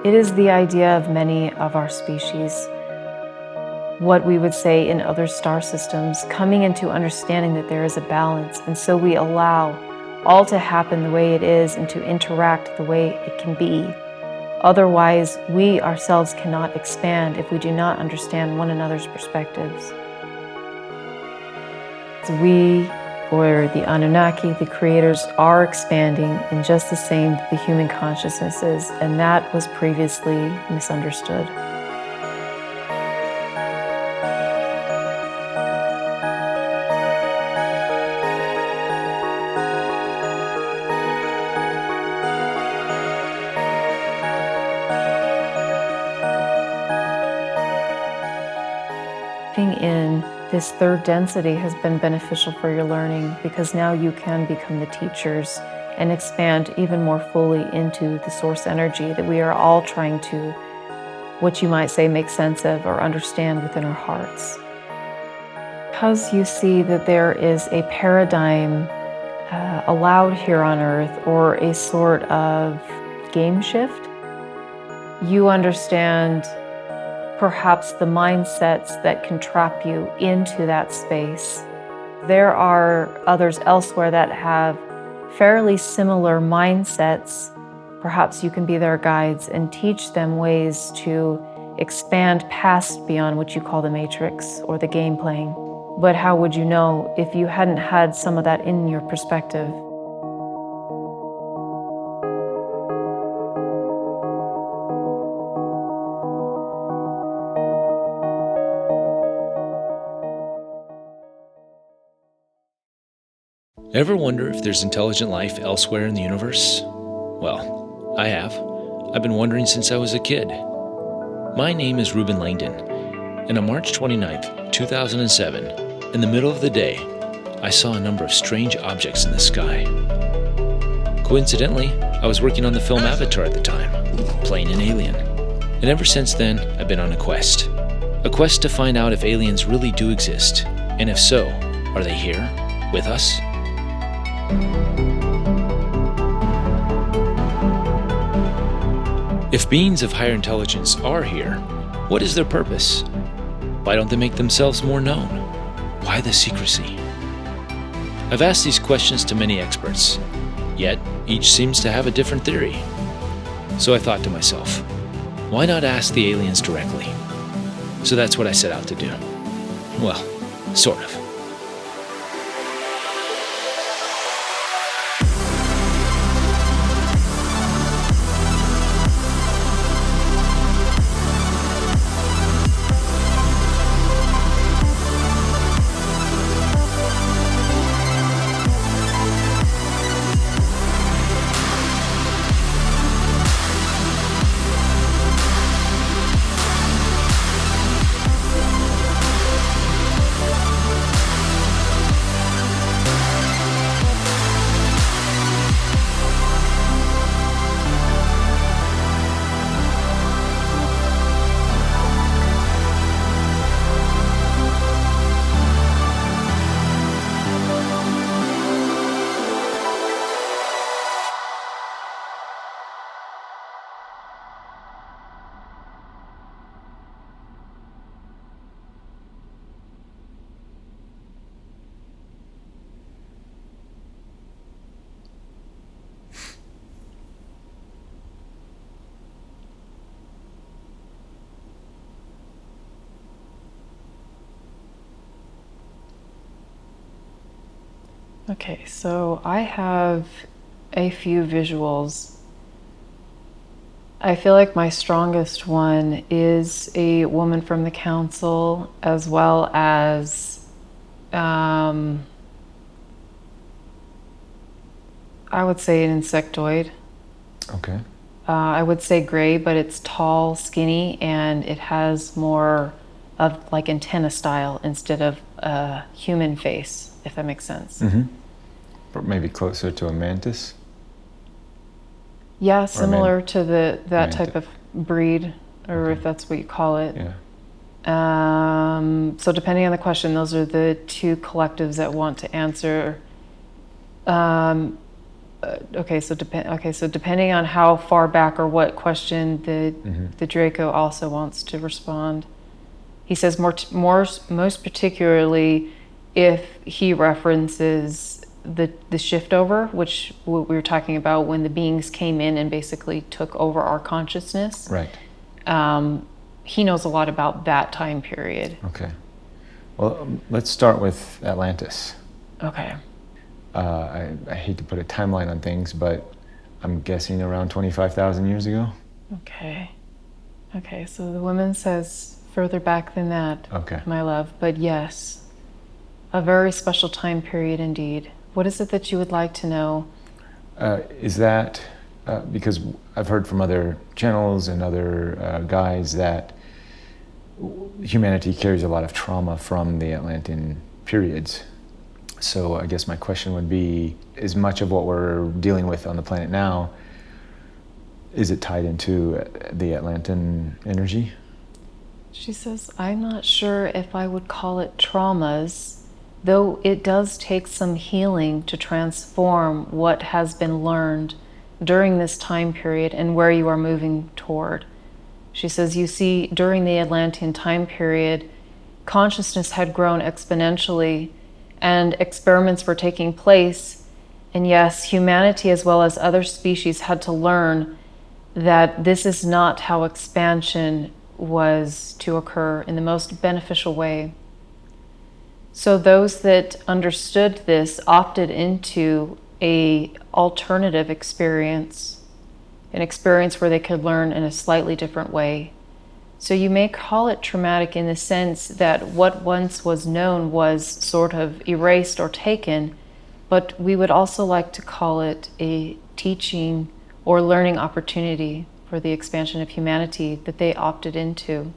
It is the idea of many of our species, what we would say in other star systems, coming into understanding that there is a balance, and so we allow all to happen the way it is and to interact the way it can be. Otherwise, we ourselves cannot expand if we do not understand one another's perspectives. We, or the Anunnaki, the creators, are expanding in just the same that the human consciousness is, and that was previously misunderstood. In this third density has been beneficial for your learning, because now you can become the teachers and expand even more fully into the source energy that we are all trying to, what you might say, make sense of or understand within our hearts. Because you see that there is a paradigm allowed here on Earth, or a sort of game shift, you understand perhaps the mindsets that can trap you into that space. There are others elsewhere that have fairly similar mindsets. Perhaps you can be their guides and teach them ways to expand past beyond what you call the matrix or the game playing. But how would you know if you hadn't had some of that in your perspective? Ever wonder if there's intelligent life elsewhere in the universe? Well, I have. I've been wondering since I was a kid. My name is Reuben Langdon, and on March 29th, 2007, in the middle of the day, I saw a number of strange objects in the sky. Coincidentally, I was working on the film Avatar at the time, playing an alien. And ever since then, I've been on a quest to find out if aliens really do exist, and if so, are they here, with us? If beings of higher intelligence are here, what is their purpose? Why don't they make themselves more known? Why the secrecy? I've asked these questions to many experts, yet each seems to have a different theory. So I thought to myself, why not ask the aliens directly? So that's what I set out to do. Well, sort of. Okay, so I have a few visuals. I feel like my strongest one is a woman from the council, as well as I would say an insectoid. Okay. I would say gray, but it's tall, skinny, and it has more of like antenna style instead of a human face, if that makes sense. Mm-hmm. But maybe closer to a mantis? Yeah, similar to that mantis. type of breed, or if that's what you call it. Yeah. So depending on the question, those are the two collectives that want to answer. So depending on how far back or what question the Draco also wants to respond. He says most particularly if he references the shift over, which we were talking about when the beings came in and basically took over our consciousness. Right. He knows a lot about that time period. Okay. Well, let's start with Atlantis. Okay. I hate to put a timeline on things, but I'm guessing around 25,000 years ago. Okay. Okay, so the woman says further back than that, Okay. my love. But yes, a very special time period indeed. What is it that you would like to know? Is that, because I've heard from other channels and other guys that humanity carries a lot of trauma from the Atlantean periods. So I guess my question would be, is much of what we're dealing with on the planet now, is it tied into the Atlantean energy? She says, I'm not sure if I would call it traumas, though it does take some healing to transform what has been learned during this time period and where you are moving toward. She says, you see, during the Atlantean time period, consciousness had grown exponentially and experiments were taking place. And yes, humanity as well as other species had to learn that this is not how expansion was to occur in the most beneficial way. So those that understood this opted into an alternative experience, an experience where they could learn in a slightly different way. So you may call it traumatic in the sense that what once was known was sort of erased or taken, but we would also like to call it a teaching or learning opportunity for the expansion of humanity that they opted into.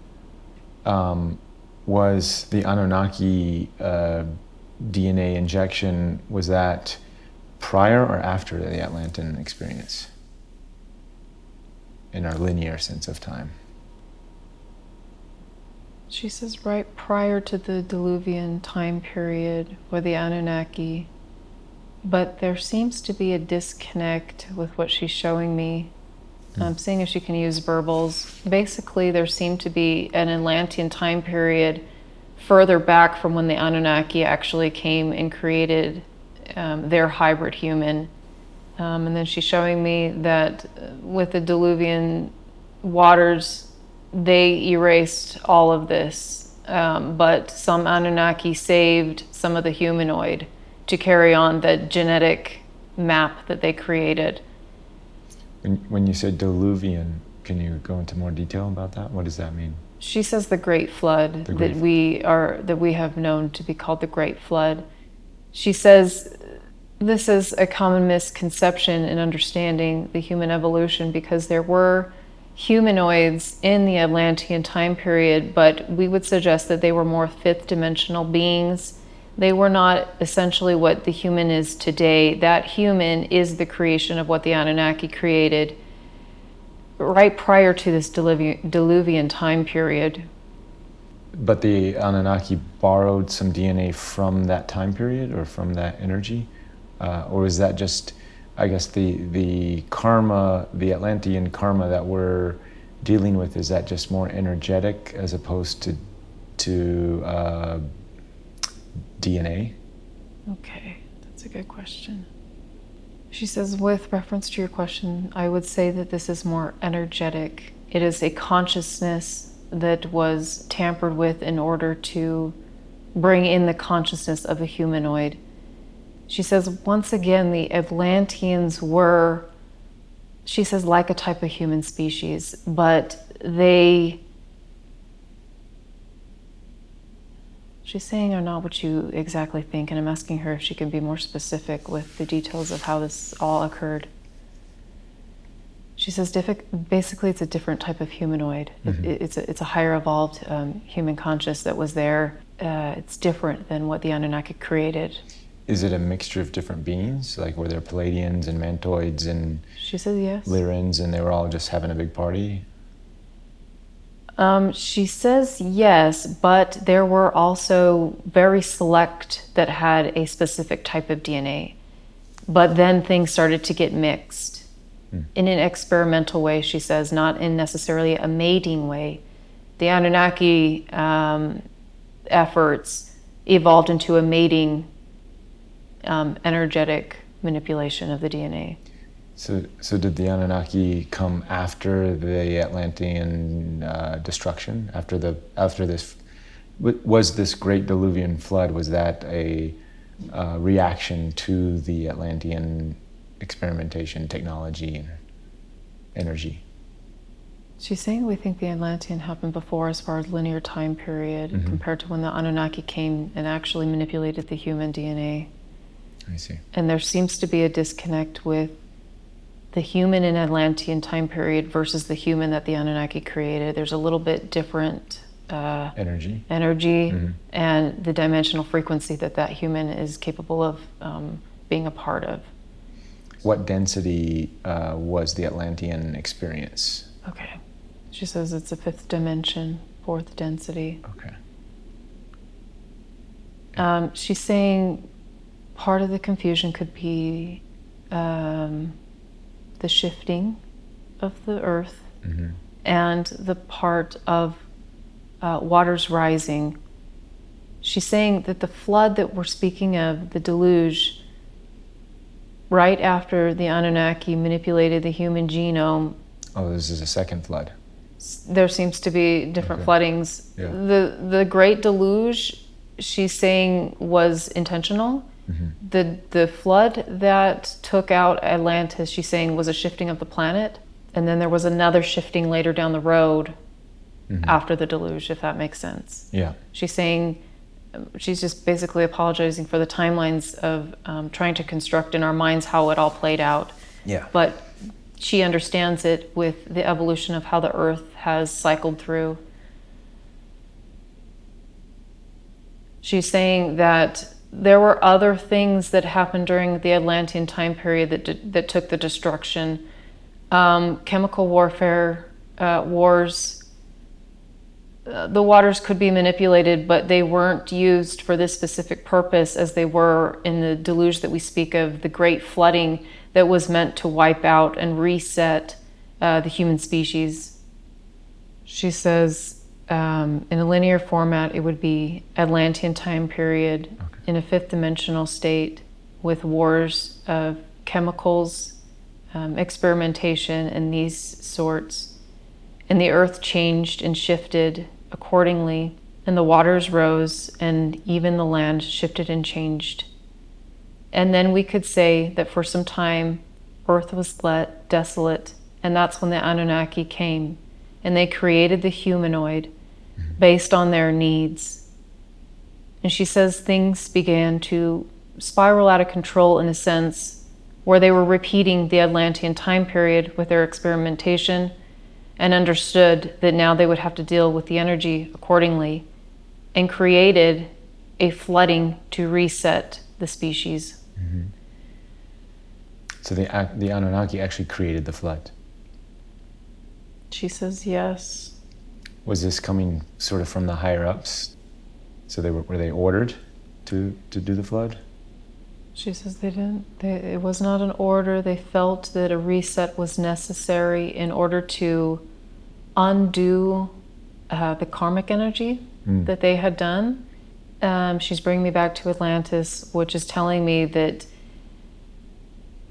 Was the Anunnaki DNA injection, was that prior or after the Atlantean experience in our linear sense of time? She says right prior to the Diluvian time period or the Anunnaki, but there seems to be a disconnect with what she's showing me. I'm seeing if she can use verbals. Basically, there seemed to be an Atlantean time period further back from when the Anunnaki actually came and created their hybrid human. And then she's showing me that with the Diluvian waters, they erased all of this, but some Anunnaki saved some of the humanoid to carry on the genetic map that they created. When you said Diluvian, can you go into more detail about that? What does that mean? She says the Great Flood, that we have known to be called the Great Flood. She says this is a common misconception in understanding the human evolution because there were humanoids in the Atlantean time period, but we would suggest that they were more fifth dimensional beings. They were not essentially what the human is today. That human is the creation of what the Anunnaki created right prior to this Diluvian time period. But the Anunnaki borrowed some DNA from that time period or from that energy? Or is that just, I guess, the karma, the Atlantean karma that we're dealing with, is that just more energetic as opposed to DNA? Okay, that's a good question. She says, with reference to your question, I would say that this is more energetic. It is a consciousness that was tampered with in order to bring in the consciousness of a humanoid. She says, once again, the Atlanteans were, she says, like a type of human species, but she's saying are not what you exactly think, and I'm asking her if she can be more specific with the details of how this all occurred. She says, basically, it's a different type of humanoid. Mm-hmm. It's a higher evolved human conscious that was there. It's different than what the Anunnaki created. Is it a mixture of different beings? Like, were there Palladians and Mantoids and she says yes. Lyrans, and they were all just having a big party? She says yes, but there were also very select that had a specific type of DNA. But then things started to get mixed in an experimental way, she says, not in necessarily a mating way. The Anunnaki efforts evolved into a mating energetic manipulation of the DNA. So did the Anunnaki come after the Atlantean destruction? After this, was this great diluvian flood? Was that a reaction to the Atlantean experimentation, technology, and energy? She's saying we think the Atlantean happened before as far as linear time period compared to when the Anunnaki came and actually manipulated the human DNA. I see. And there seems to be a disconnect with the human in Atlantean time period versus the human that the Anunnaki created. There's a little bit different energy and the dimensional frequency that human is capable of being a part of. What density was the Atlantean experience? Okay. She says it's a fifth dimension, fourth density. Okay. She's saying part of the confusion could be the shifting of the earth and the part of waters rising. She's saying that the flood that we're speaking of, the deluge, right after the Anunnaki manipulated the human genome. Oh, this is a second flood. There seems to be different floodings. Yeah. The Great Deluge, she's saying, was intentional. The flood that took out Atlantis, she's saying, was a shifting of the planet. And then there was another shifting later down the road after the deluge, if that makes sense. Yeah. She's saying, she's just basically apologizing for the timelines of trying to construct in our minds how it all played out. Yeah. But she understands it with the evolution of how the earth has cycled through. She's saying that there were other things that happened during the Atlantean time period that took the destruction. Chemical warfare, wars. The waters could be manipulated, but they weren't used for this specific purpose as they were in the deluge that we speak of, the great flooding that was meant to wipe out and reset the human species. She says in a linear format, it would be Atlantean time period in a fifth dimensional state with wars of chemicals, experimentation, and these sorts. And the earth changed and shifted accordingly, and the waters rose, and even the land shifted and changed. And then we could say that for some time, earth was desolate, and that's when the Anunnaki came, and they created the humanoid based on their needs. And she says things began to spiral out of control in a sense where they were repeating the Atlantean time period with their experimentation, and understood that now they would have to deal with the energy accordingly, and created a flooding to reset the species. So the Anunnaki actually created the flood. She says yes. Was this coming sort of from the higher ups? So were they ordered to do the flood? She says they didn't. It was not an order. They felt that a reset was necessary in order to undo the karmic energy that they had done. She's bringing me back to Atlantis, which is telling me that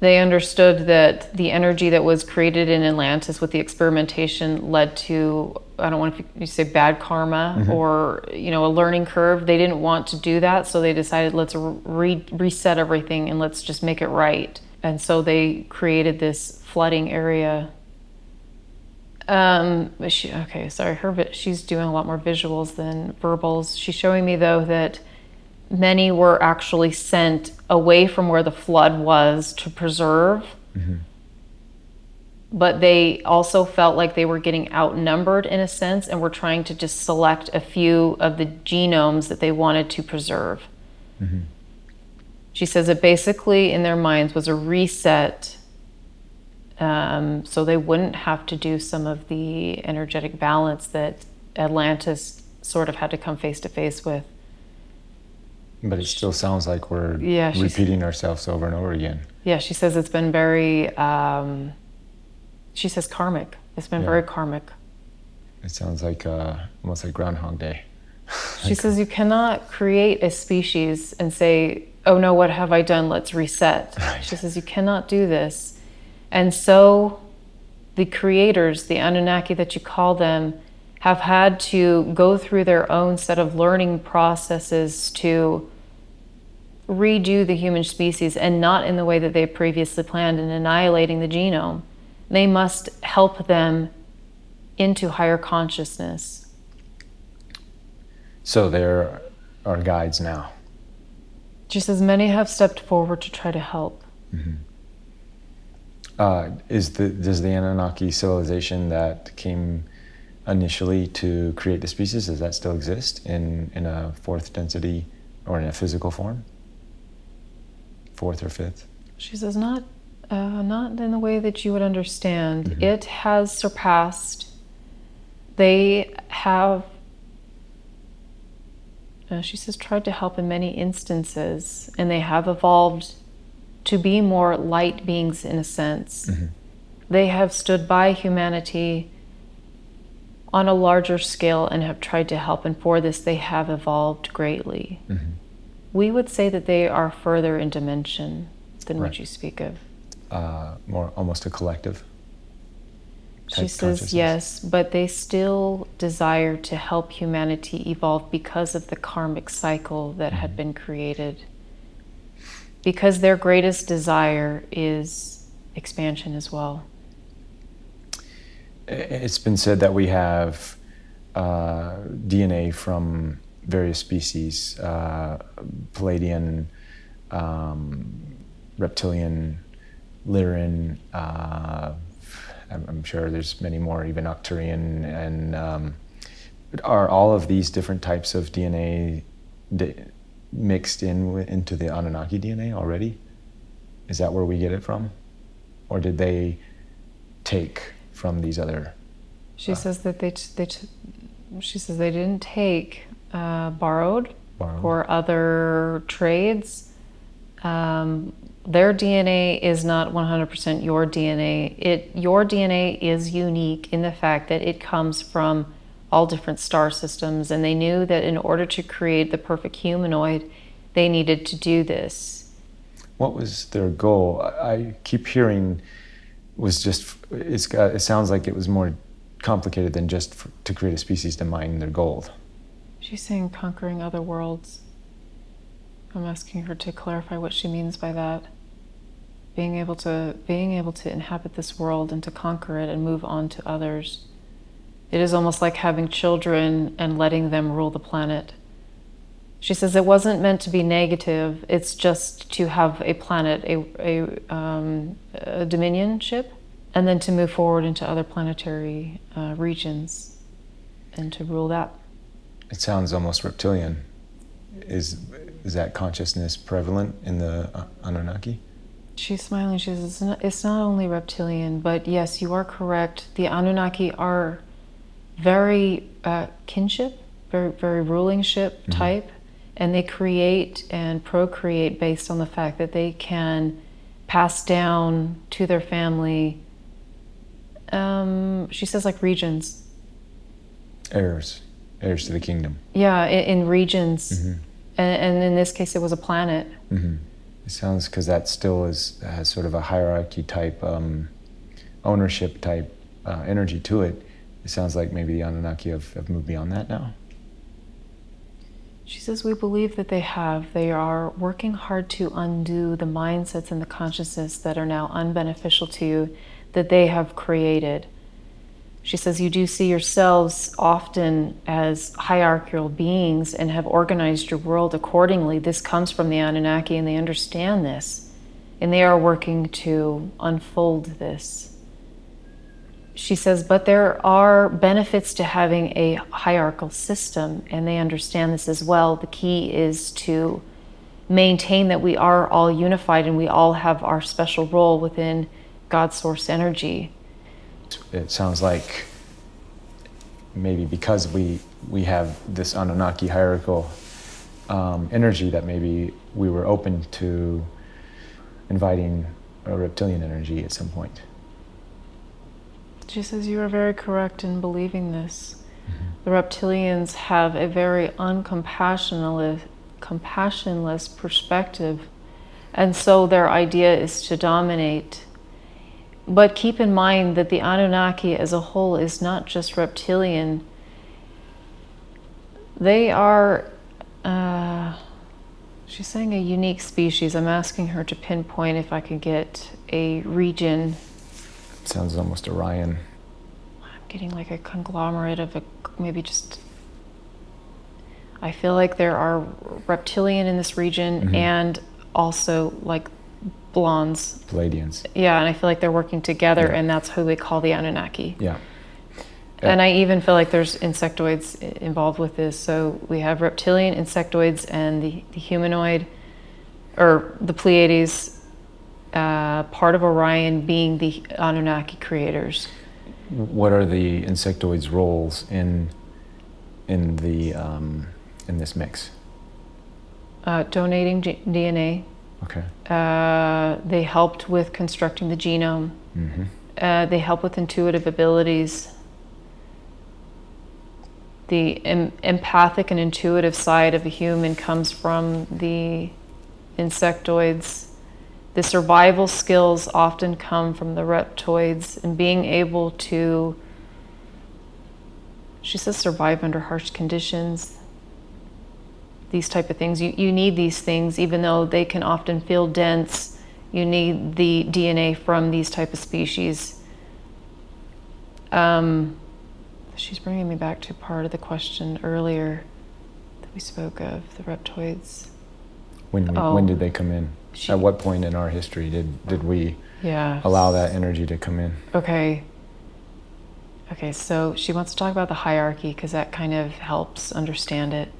they understood that the energy that was created in Atlantis with the experimentation led to, I don't want to say bad karma or, a learning curve. They didn't want to do that, so they decided let's reset everything and let's just make it right. And so they created this flooding area. She's doing a lot more visuals than verbals. She's showing me, though, that many were actually sent away from where the flood was to preserve. But they also felt like they were getting outnumbered in a sense and were trying to just select a few of the genomes that they wanted to preserve. She says it basically in their minds was a reset, so they wouldn't have to do some of the energetic balance that Atlantis sort of had to come face to face with. But it still sounds like we're repeating ourselves over and over again. Yeah, she says it's been very, she says karmic. It's been very karmic. It sounds like almost like Groundhog Day. She says you cannot create a species and say, oh no, what have I done? Let's reset. Right. She says you cannot do this. And so the creators, the Anunnaki that you call them, have had to go through their own set of learning processes to redo the human species, and not in the way that they previously planned in annihilating the genome. They must help them into higher consciousness. So there are guides now. She says many have stepped forward to try to help. Mm-hmm. Does the Anunnaki civilization that came initially to create the species, does that still exist in a fourth density or in a physical form? Fourth or fifth? She says not in the way that you would understand. Mm-hmm. It has surpassed. They have, she says, tried to help in many instances, and they have evolved to be more light beings in a sense. Mm-hmm. They have stood by humanity on a larger scale and have tried to help, and for this they have evolved greatly. Mm-hmm. We would say that they are further in dimension than what you speak of. More almost a collective. She says yes, but they still desire to help humanity evolve because of the karmic cycle that had been created. Because their greatest desire is expansion as well. It's been said that we have DNA from various species, Palladian, reptilian, Lyran, I'm sure there's many more, even Arcturian, and are all of these different types of DNA mixed into the Anunnaki DNA already? Is that where we get it from? Or did they take from these other? She says that she says they didn't take, borrowed for other trades. Their DNA is not 100% your DNA. Your DNA is unique in the fact that it comes from all different star systems, and they knew that in order to create the perfect humanoid, they needed to do this. What was their goal? I keep hearing it sounds like it was more complicated than just to create a species to mine their gold. She's saying conquering other worlds. I'm asking her to clarify what she means by that. Being able to inhabit this world and to conquer it and move on to others. It is almost like having children and letting them rule the planet. She says it wasn't meant to be negative. It's just to have a planet, a dominion ship, and then to move forward into other planetary regions and to rule that. It sounds almost reptilian. Is that consciousness prevalent in the Anunnaki? She's smiling. She says it's not only reptilian, but yes, you are correct. The Anunnaki are very kinship, very, very ruling ship type, and they create and procreate based on the fact that they can pass down to their family. She says like regions. Heirs to the kingdom. Yeah, in regions. Mm-hmm. And in this case, it was a planet. Mm-hmm. It sounds, because that still has sort of a hierarchy type, ownership type energy to it. It sounds like maybe the Anunnaki have moved beyond that now. She says we believe that they have. They are working hard to undo the mindsets and the consciousness that are now unbeneficial to you, that they have created. She says you do see yourselves often as hierarchical beings and have organized your world accordingly. This comes from the Anunnaki, and they understand this, and they are working to unfold this. She says, but there are benefits to having a hierarchical system, and they understand this as well. The key is to maintain that we are all unified and we all have our special role within God's source energy. It sounds like maybe because we have this Anunnaki hierarchical energy that maybe we were open to inviting a reptilian energy at some point. She says you are very correct in believing this. The reptilians have a very compassionless perspective, and so their idea is to dominate. But keep in mind that the Anunnaki as a whole is not just reptilian. They are, she's saying a unique species. I'm asking her to pinpoint if I could get a region. It sounds almost Orion. I'm getting like a conglomerate of maybe just, I feel like there are reptilian in this region and also like blondes. Palladians. Yeah, and I feel like they're working together, Yeah. and that's who we call the Anunnaki. Yeah. And I even feel like there's insectoids involved with this. So we have reptilian, insectoids, and the humanoid, or the Pleiades, part of Orion being the Anunnaki creators. What are the insectoids' roles in this mix? Donating DNA. Okay. They helped with constructing the genome. They help with intuitive abilities. The empathic and intuitive side of a human comes from the insectoids. The survival skills often come from the reptoids, and being able to, she says, survive under harsh conditions. These type of things. You need these things, even though they can often feel dense. You need the DNA from these type of species. She's bringing me back to part of the question earlier that we spoke of, the reptoids. When did they come in? At what point in our history did we allow that energy to come in? Okay, so she wants to talk about the hierarchy because that kind of helps understand it.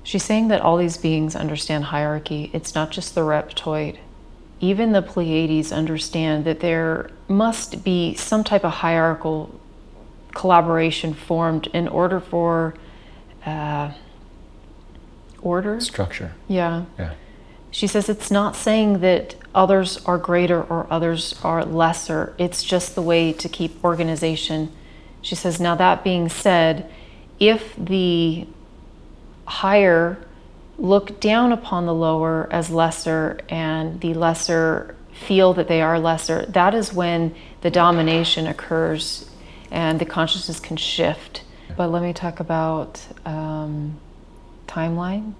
She's saying that all these beings understand hierarchy. It's not just the reptoid. Even the Pleiades understand that there must be some type of hierarchical collaboration formed in order for order? Structure. Yeah. Yeah. She says it's not saying that others are greater or others are lesser. It's just the way to keep organization. She says, now that being said, if the higher look down upon the lower as lesser and the lesser feel that they are lesser, that is when the domination occurs and the consciousness can shift. But let me talk about timeline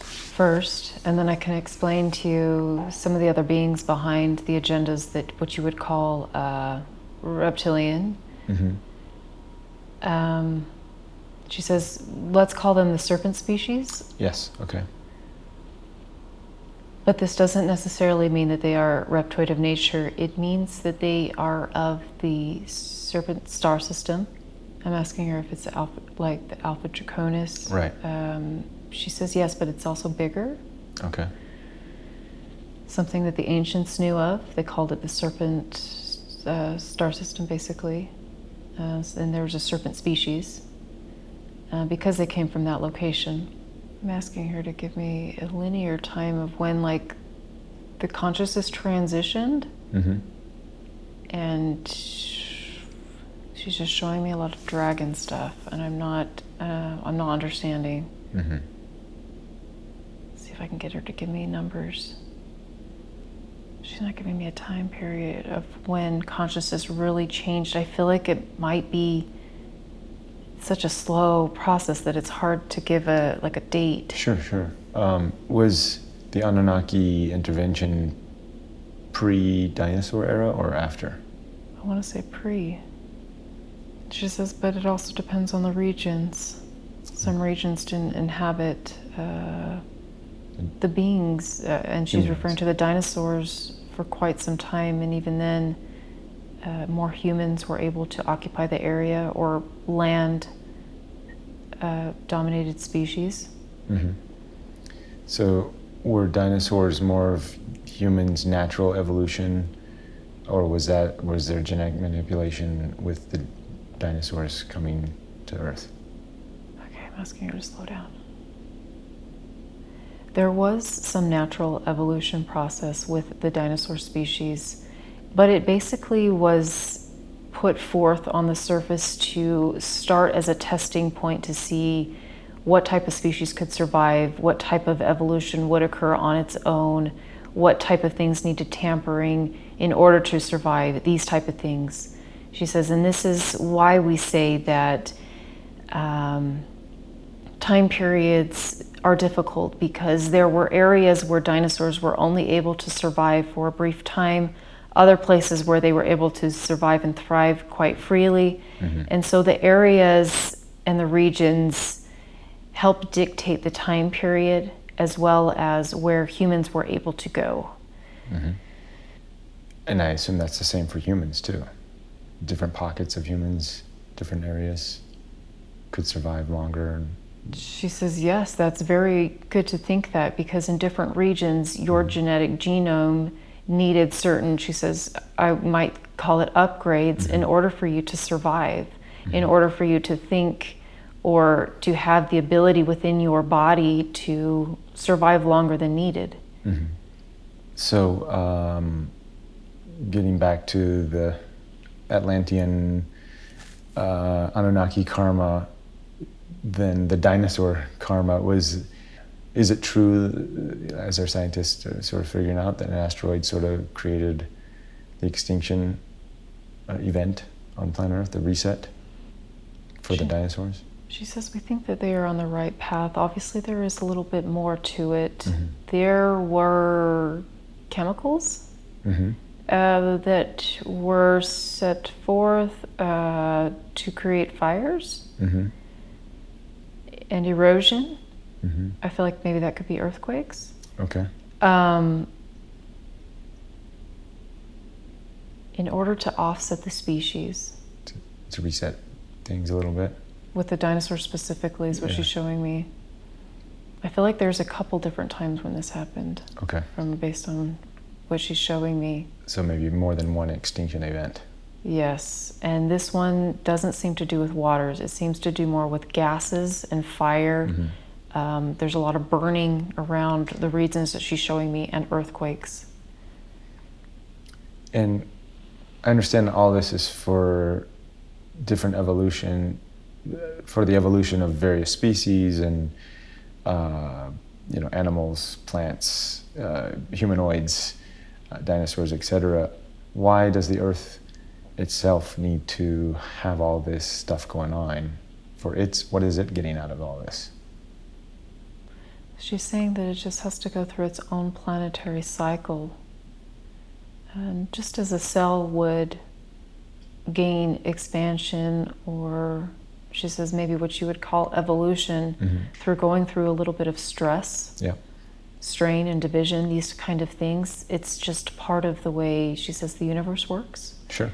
first, and then I can explain to you some of the other beings behind the agendas that what you would call reptilian. She says, let's call them the serpent species. Yes, okay. But this doesn't necessarily mean that they are reptoid of nature. It means that they are of the serpent star system. I'm asking her if it's alpha, like the Alpha Draconis. Right. She says yes, but it's also bigger. Okay. Something that the ancients knew of. They called it the serpent star system, basically. And there was a serpent species because they came from that location. I'm asking her to give me a linear time of when, like, the consciousness transitioned, and she's just showing me a lot of dragon stuff, and I'm not understanding. See if I can get her to give me numbers. She's not giving me a time period of when consciousness really changed. I feel like it might be such a slow process that it's hard to give a date. Sure. Was the Anunnaki intervention pre-dinosaur era or after? I want to say pre. She says, but it also depends on the regions. Some regions didn't inhabit the beings, and she's referring to the dinosaurs for quite some time, and even then, more humans were able to occupy the area or land dominated species. So were dinosaurs more of humans' natural evolution, or was there genetic manipulation with the dinosaurs coming to Earth? Okay, I'm asking her to slow down. There was some natural evolution process with the dinosaur species, but it basically was put forth on the surface to start as a testing point to see what type of species could survive, what type of evolution would occur on its own, what type of things needed tampering in order to survive, these type of things. She says, and this is why we say that time periods are difficult, because there were areas where dinosaurs were only able to survive for a brief time, other places where they were able to survive and thrive quite freely. Mm-hmm. And so the areas and the regions help dictate the time period as well as where humans were able to go. Mm-hmm. And I assume that's the same for humans too. Different pockets of humans, different areas could survive longer. She says, yes, that's very good to think that, because in different regions, your genetic genome needed certain, she says, I might call it upgrades, in order for you to survive, in order for you to think or to have the ability within your body to survive longer than needed. Mm-hmm. So, getting back to the Atlantean Anunnaki karma, then the dinosaur karma is it true, as our scientists are sort of figuring out, that an asteroid sort of created the extinction event on planet Earth, the reset for the dinosaurs? She says we think that they are on the right path. Obviously there is a little bit more to it. Mm-hmm. There were chemicals that were set forth to create fires. Mm-hmm. And erosion. Mm-hmm. I feel like maybe that could be earthquakes. Okay. In order to offset the species. To reset things a little bit. With the dinosaurs specifically is what she's showing me. I feel like there's a couple different times when this happened. Okay. Based on what she's showing me. So maybe more than one extinction event. Yes, and this one doesn't seem to do with waters. It seems to do more with gases and fire. Mm-hmm. There's a lot of burning around the regions that she's showing me, and earthquakes. And I understand all this is for different evolution, for the evolution of various species and animals, plants, humanoids, dinosaurs, etc. Why does the Earth itself need to have all this stuff going on? What is it getting out of all this? She's saying that it just has to go through its own planetary cycle. And just as a cell would gain expansion, or she says maybe what you would call evolution, through going through a little bit of stress, strain and division, these kind of things, it's just part of the way, she says, the universe works. Sure.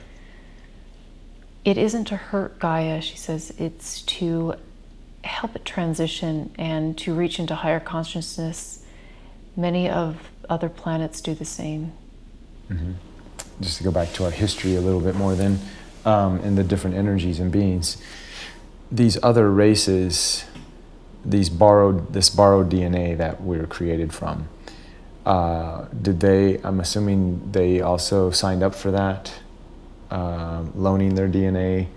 It isn't to hurt Gaia, she says, it's to help it transition and to reach into higher consciousness. Many of other planets do the same. Mm-hmm. Just to go back to our history a little bit more then, in the different energies and beings, these other races, this borrowed DNA that we were created from, I'm assuming they also signed up for that? Loaning their DNA.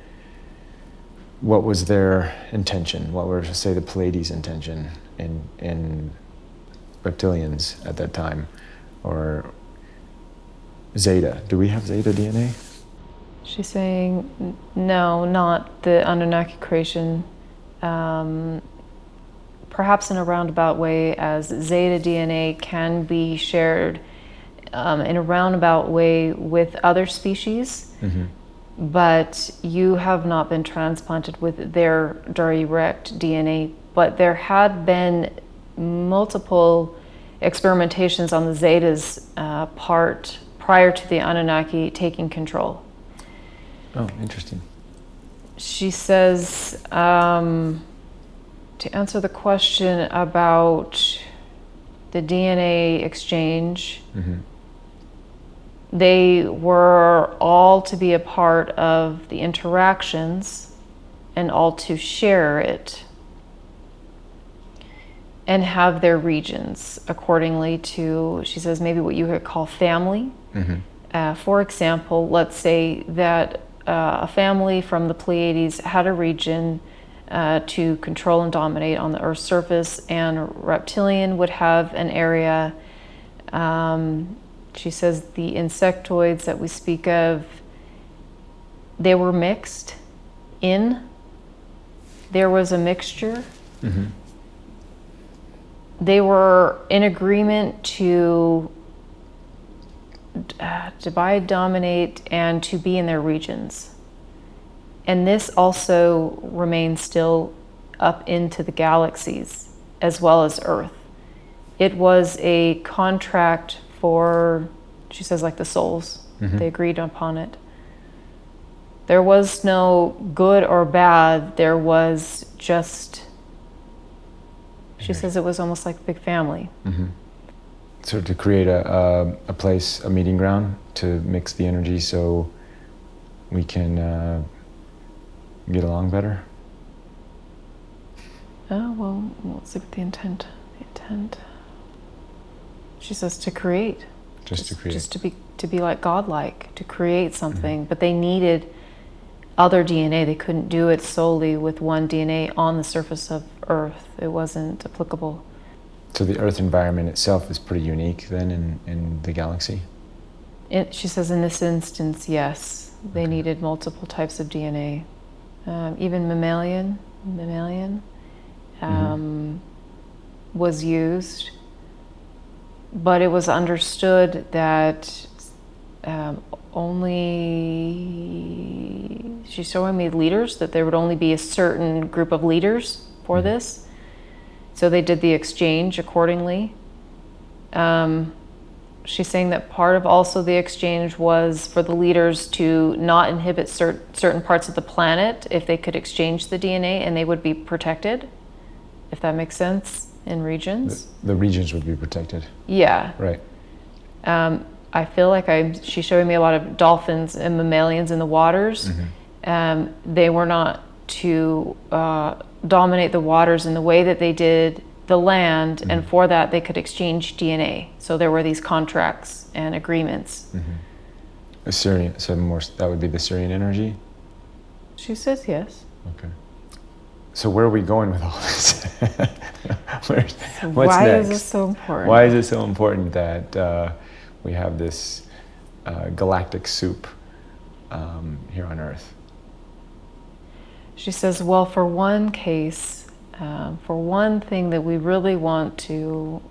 What was their intention? What were, say, the Pleiades' intention in reptilians at that time? Or Zeta? Do we have Zeta DNA? She's saying, no, not the Anunnaki creation. Perhaps in a roundabout way, as Zeta DNA can be shared in a roundabout way with other species, but you have not been transplanted with their direct DNA. But there had been multiple experimentations on the Zeta's part prior to the Anunnaki taking control. Oh, interesting. She says, to answer the question about the DNA exchange, they were all to be a part of the interactions and all to share it. and have their regions accordingly to, she says, maybe what you could call family. For example, let's say that a family from the Pleiades had a region to control and dominate on the Earth's surface, and reptilian would have an area. She says the insectoids that we speak of, they were mixed in. There was a mixture. They were in agreement to divide, dominate, and to be in their regions. And this also remains still up into the galaxies as well as Earth. It was a contract for, she says, like the souls. They agreed upon it. There was no good or bad. There was just, she says it was almost like a big family. So to create a place, a meeting ground to mix the energy so we can get along better? Oh, well, let's look at the intent. The intent. She says to create. Just to create. Just to be like godlike, to create something. But they needed other DNA. They couldn't do it solely with one DNA on the surface of Earth. It wasn't applicable. So the Earth environment itself is pretty unique then in the galaxy? She says in this instance, yes. They needed multiple types of DNA. Even mammalian was used, but it was understood that only, she's showing me leaders, that there would only be a certain group of leaders for this. So they did the exchange accordingly. She's saying that part of also the exchange was for the leaders to not inhibit certain parts of the planet if they could exchange the DNA, and they would be protected, if that makes sense, in regions. The regions would be protected. Yeah. Right. I feel like she's showing me a lot of dolphins and mammalians in the waters. They were not to dominate the waters in the way that they did the land, and for that they could exchange DNA. So there were these contracts and agreements. Assyrian, so more, that would be the Syrian energy? She says yes. Okay. So where are we going with all this? What's why next? is this so important? Why is it so important that we have this galactic soup here on Earth? She says, well, for one case, for one thing that we really want to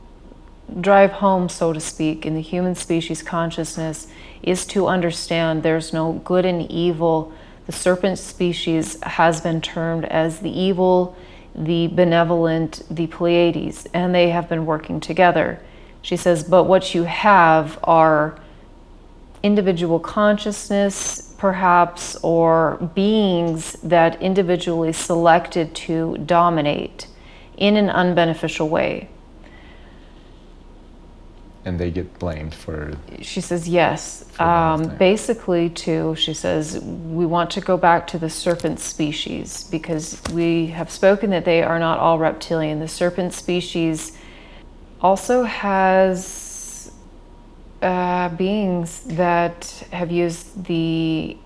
drive home, so to speak, in the human species consciousness is to understand there's no good and evil. The serpent species has been termed as the evil, the benevolent, the Pleiades, and they have been working together. She says, but what you have are individual consciousness, perhaps, or beings that individually selected to dominate in an unbeneficial way. And they get blamed for... She says, yes. Basically, too, she says, we want to go back to the serpent species because we have spoken that they are not all reptilian. The serpent species also has beings that have used the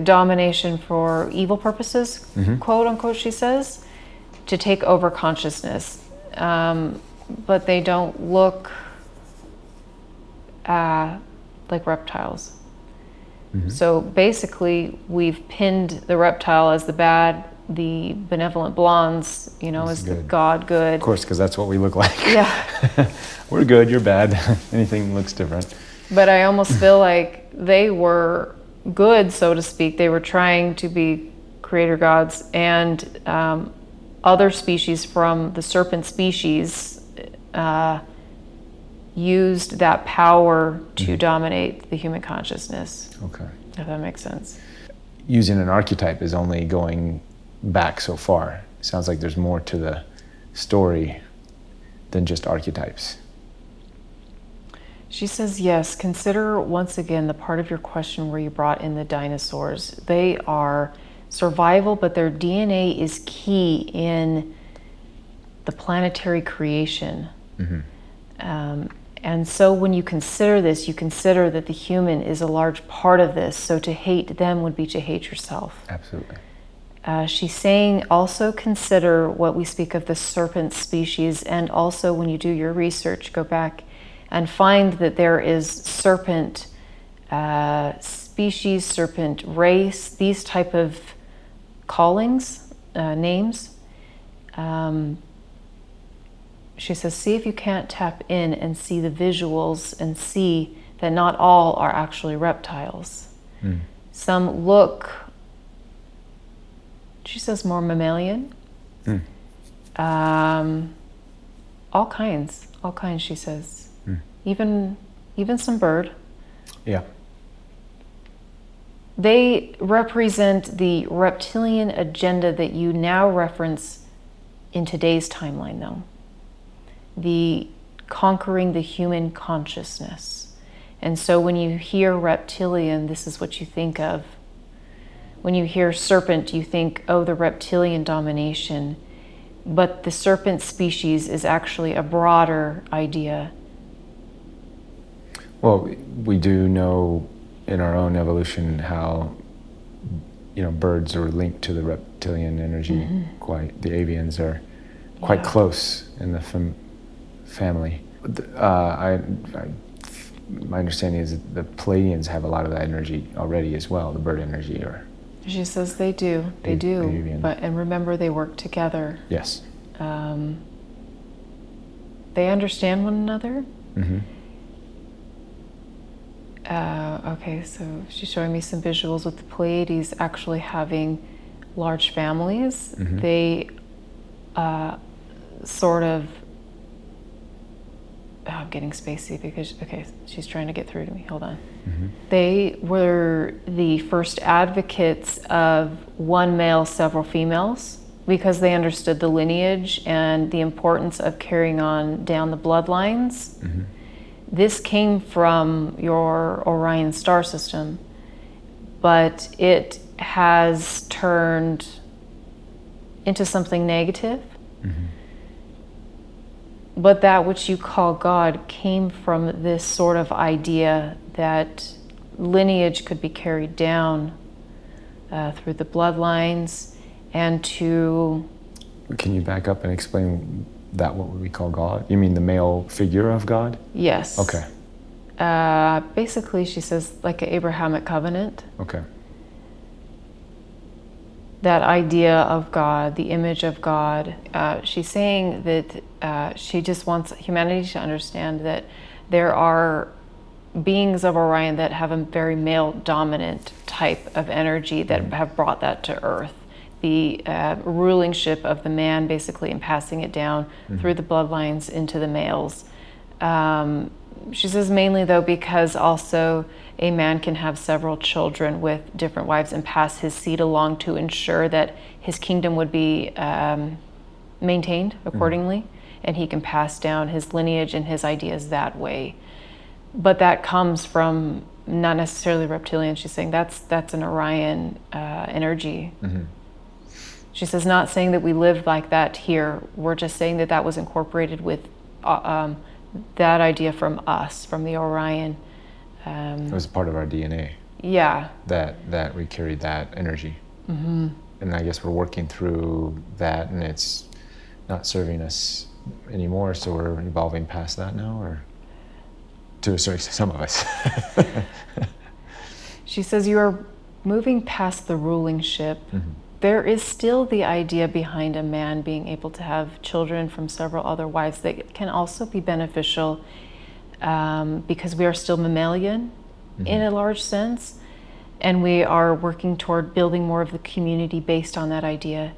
domination for evil purposes, quote unquote, she says, to take over consciousness. But they don't look like reptiles. So basically, we've pinned the reptile as the bad, the benevolent blondes, as the God good. Of course, because that's what we look like. Yeah. We're good, you're bad. Anything looks different. But I almost feel like they were good, so to speak. They were trying to be creator gods, and other species from the serpent species used that power to dominate the human consciousness. Okay. If that makes sense. Using an archetype is only going back so far. It sounds like there's more to the story than just archetypes. She says, yes, consider once again the part of your question where you brought in the dinosaurs. They are survival, but their DNA is key in the the planetary creation. And so when you consider this, you consider that the human is a large part of this. So to hate them would be to hate yourself. Absolutely. She's saying also consider what we speak of the serpent species, and also when you do your research, go back and find that there is serpent species, serpent race, these type of callings, names. She says, see if you can't tap in and see the visuals and see that not all are actually reptiles. Some look, she says, more mammalian. All kinds, she says. Even some bird. Yeah. They represent the reptilian agenda that you now reference in today's timeline, though. The conquering the human consciousness. And so when you hear reptilian, this is what you think of. When you hear serpent, you think, oh, the reptilian domination. But the serpent species is actually a broader idea. Well, we do know in our own evolution how, birds are linked to the reptilian energy. Quite, the avians are quite close in the family. My understanding is that the Pleiadians have a lot of that energy already as well, the bird energy. Or she says they do. They do. Avian. And remember, they work together. Yes. They understand one another. Okay, so she's showing me some visuals with the Pleiades actually having large families. They sort of, I'm getting spacey because, okay, she's trying to get through to me. Hold on. They were the first advocates of one male, several females, because they understood the lineage and the importance of carrying on down the bloodlines. This came from your Orion star system, but it has turned into something negative. But that which you call God came from this sort of idea that lineage could be carried down through the bloodlines and to... Can you back up and explain that, what would we call God? You mean the male figure of God? Yes. Okay. Basically, she says, like an Abrahamic covenant. Okay. That idea of God, the image of God. She's saying that she just wants humanity to understand that there are beings of Orion that have a very male-dominant type of energy that have brought that to Earth. The rulingship of the man, basically, and passing it down through the bloodlines into the males. She says mainly, though, because also a man can have several children with different wives and pass his seed along to ensure that his kingdom would be maintained accordingly, and he can pass down his lineage and his ideas that way. But that comes from not necessarily reptilian. She's saying that's an Orion energy. She says, not saying that we lived like that here. We're just saying that that was incorporated with that idea from us, from the Orion. It was part of our DNA. Yeah. That we carried that energy. And I guess we're working through that, and it's not serving us anymore, so we're evolving past that now, or to a certain extent, some of us. She says you are moving past the ruling ship. There is still the idea behind a man being able to have children from several other wives that can also be beneficial because we are still mammalian in a large sense, and we are working toward building more of the community based on that idea.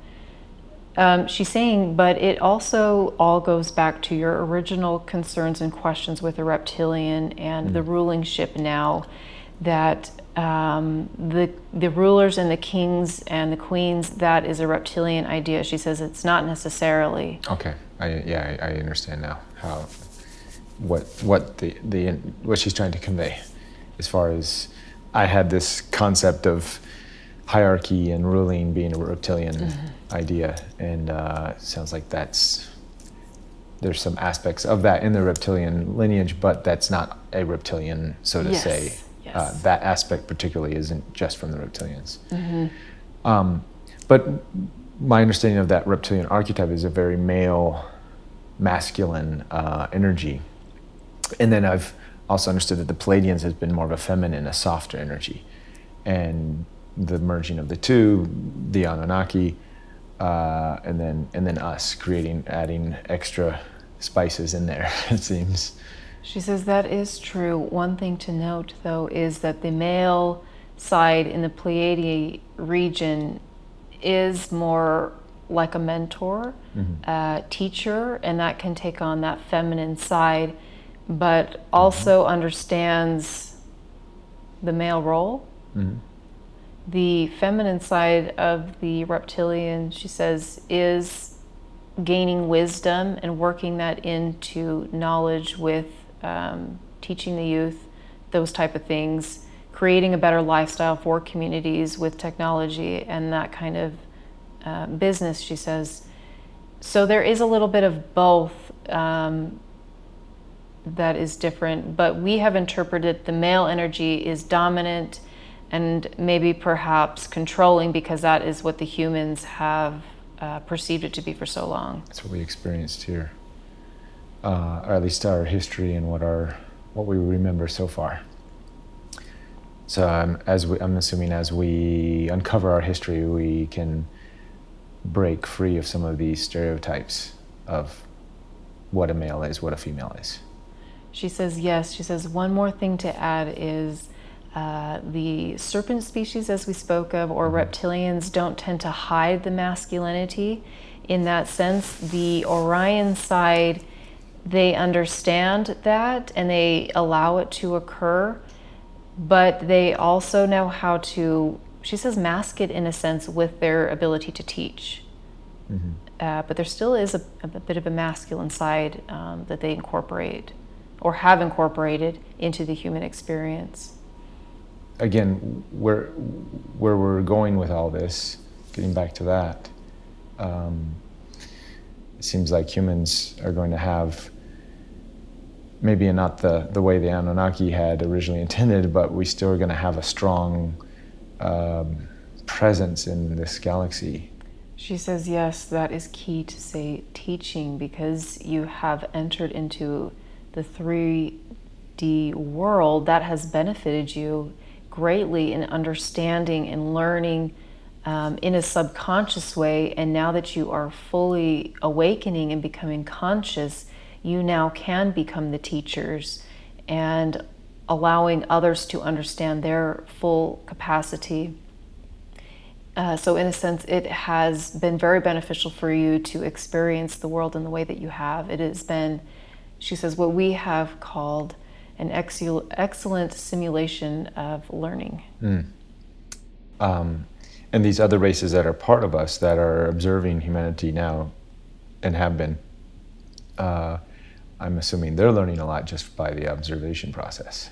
She's saying, but it also all goes back to your original concerns and questions with the reptilian and the ruling ship now, that the rulers and the kings and the queens, that is a reptilian idea. She says it's not necessarily. Okay, I understand now how what she's trying to convey, as far as I had this concept of hierarchy and ruling being a reptilian idea, and sounds like that's there's some aspects of that in the reptilian lineage, but that's not a reptilian, so to say. Yes. That aspect particularly isn't just from the reptilians. But my understanding of that reptilian archetype is a very male, masculine energy. And then I've also understood that the Pleiadians has been more of a feminine, a softer energy. And the merging of the two, the Anunnaki, and then us adding extra spices in there, it seems. She says that is true. One thing to note, though, is that the male side in the Pleiadian region is more like a mentor, teacher, and that can take on that feminine side, but also understands the male role. The feminine side of the reptilian, she says, is gaining wisdom and working that into knowledge with teaching the youth, those type of things, creating a better lifestyle for communities with technology and that kind of business, she says. So there is a little bit of both that is different, but we have interpreted the male energy is dominant and maybe perhaps controlling because that is what the humans have perceived it to be for so long. That's what we experienced here, or at least our history and what we remember so far. So I'm assuming as we uncover our history, we can break free of some of these stereotypes of what a male is, what a female is. She says yes. She says one more thing to add is the serpent species, as we spoke of, or reptilians, don't tend to hide the masculinity. In that sense, the Orion side, they understand that and they allow it to occur, but they also know how to, she says, mask it in a sense with their ability to teach. But there still is a bit of a masculine side that they incorporate or have incorporated into the human experience. Again, where we're going with all this, getting back to that, it seems like humans are going to have, maybe not the way the Anunnaki had originally intended, but we still are going to have a strong presence in this galaxy. She says, yes, that is key to say teaching, because you have entered into the 3D world that has benefited you greatly in understanding and learning in a subconscious way. And now that you are fully awakening and becoming conscious, you now can become the teachers and allowing others to understand their full capacity. So in a sense, it has been very beneficial for you to experience the world in the way that you have. It has been, she says, what we have called an excellent simulation of learning. And these other races that are part of us, that are observing humanity now and have been, I'm assuming they're learning a lot just by the observation process.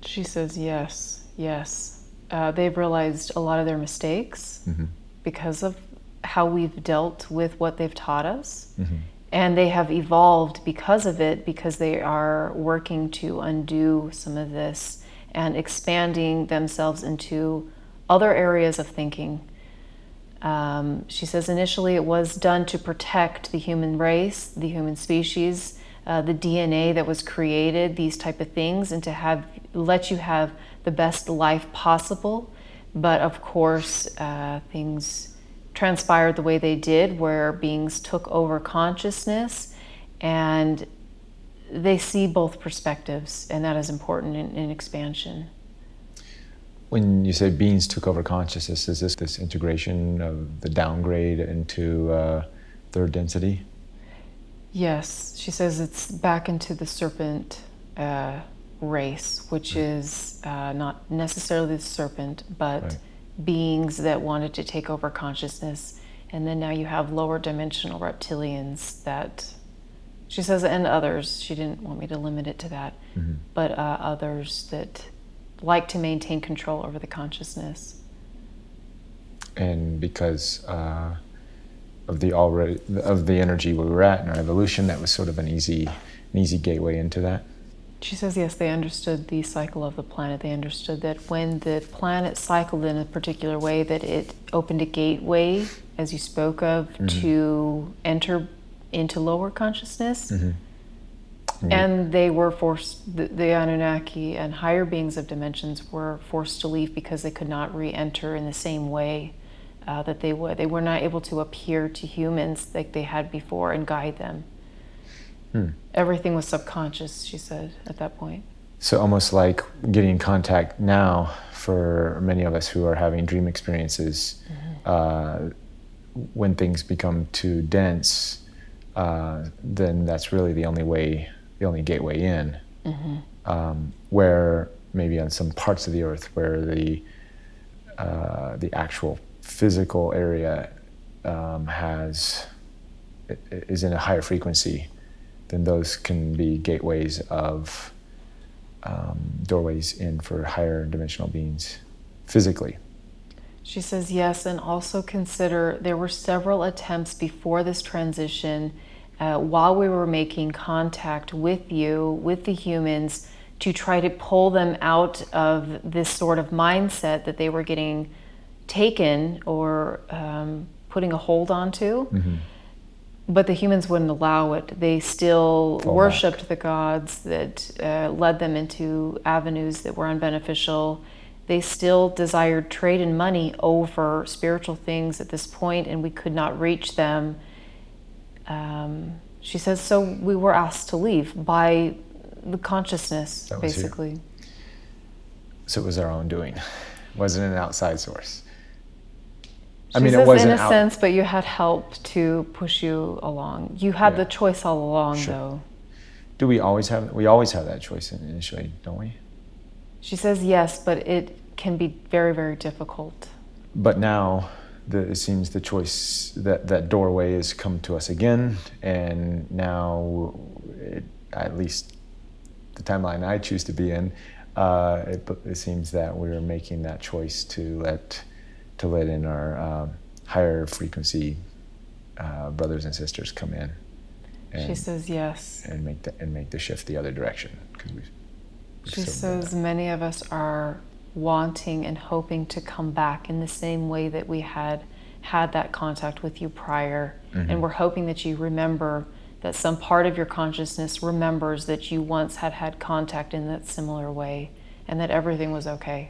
She says, yes, yes. They've realized a lot of their mistakes because of how we've dealt with what they've taught us. And they have evolved because of it, because they are working to undo some of this and expanding themselves into other areas of thinking. She says initially it was done to protect the human race, the human species, the DNA that was created, these type of things, and to let you have the best life possible. But of course, things transpired the way they did, where beings took over consciousness, and they see both perspectives, and that is important in expansion. When you say beings took over consciousness, is this integration of the downgrade into third density? Yes, she says it's back into the serpent race, which is not necessarily the serpent, but beings that wanted to take over consciousness. And then now you have lower dimensional reptilians that, she says, and others, she didn't want me to limit it to that, but others that like to maintain control over the consciousness. And because the energy we were at in our evolution. That was sort of an easy gateway into that. She says, yes, they understood the cycle of the planet. They understood that when the planet cycled in a particular way, that it opened a gateway, as you spoke of, to enter into lower consciousness. And they were forced, the Anunnaki and higher beings of dimensions were forced to leave because they could not re-enter in the same way that they would. They were not able to appear to humans like they had before and guide them. Everything was subconscious, she said, at that point. So almost like getting in contact now for many of us who are having dream experiences, when things become too dense, then that's really the only gateway in. Where maybe on some parts of the earth where the actual physical area is in a higher frequency, then those can be gateways of doorways in for higher dimensional beings physically. She says yes, and also consider there were several attempts before this transition while we were making contact with you, with the humans, to try to pull them out of this sort of mindset that they were getting taken or putting a hold onto. But the humans wouldn't allow it. They still worshipped the gods that led them into avenues that were unbeneficial. They still desired trade and money over spiritual things at this point, and we could not reach them. She says, so we were asked to leave by the consciousness, basically. Here. So it was our own doing. It wasn't an outside source. She says it wasn't in a sense, but you had help to push you along. You had the choice all along, though. Do we always have? We always have that choice initially, don't we? She says yes, but it can be very, very difficult. But now, it seems the choice, that doorway has come to us again, and now, at least the timeline I choose to be in, it seems that we're making that choice to let in our higher frequency brothers and sisters come in. And, she says yes. And make the shift the other direction. She says many of us are wanting and hoping to come back in the same way that we had that contact with you prior. And we're hoping that you remember, that some part of your consciousness remembers that you once had contact in that similar way, and that everything was okay.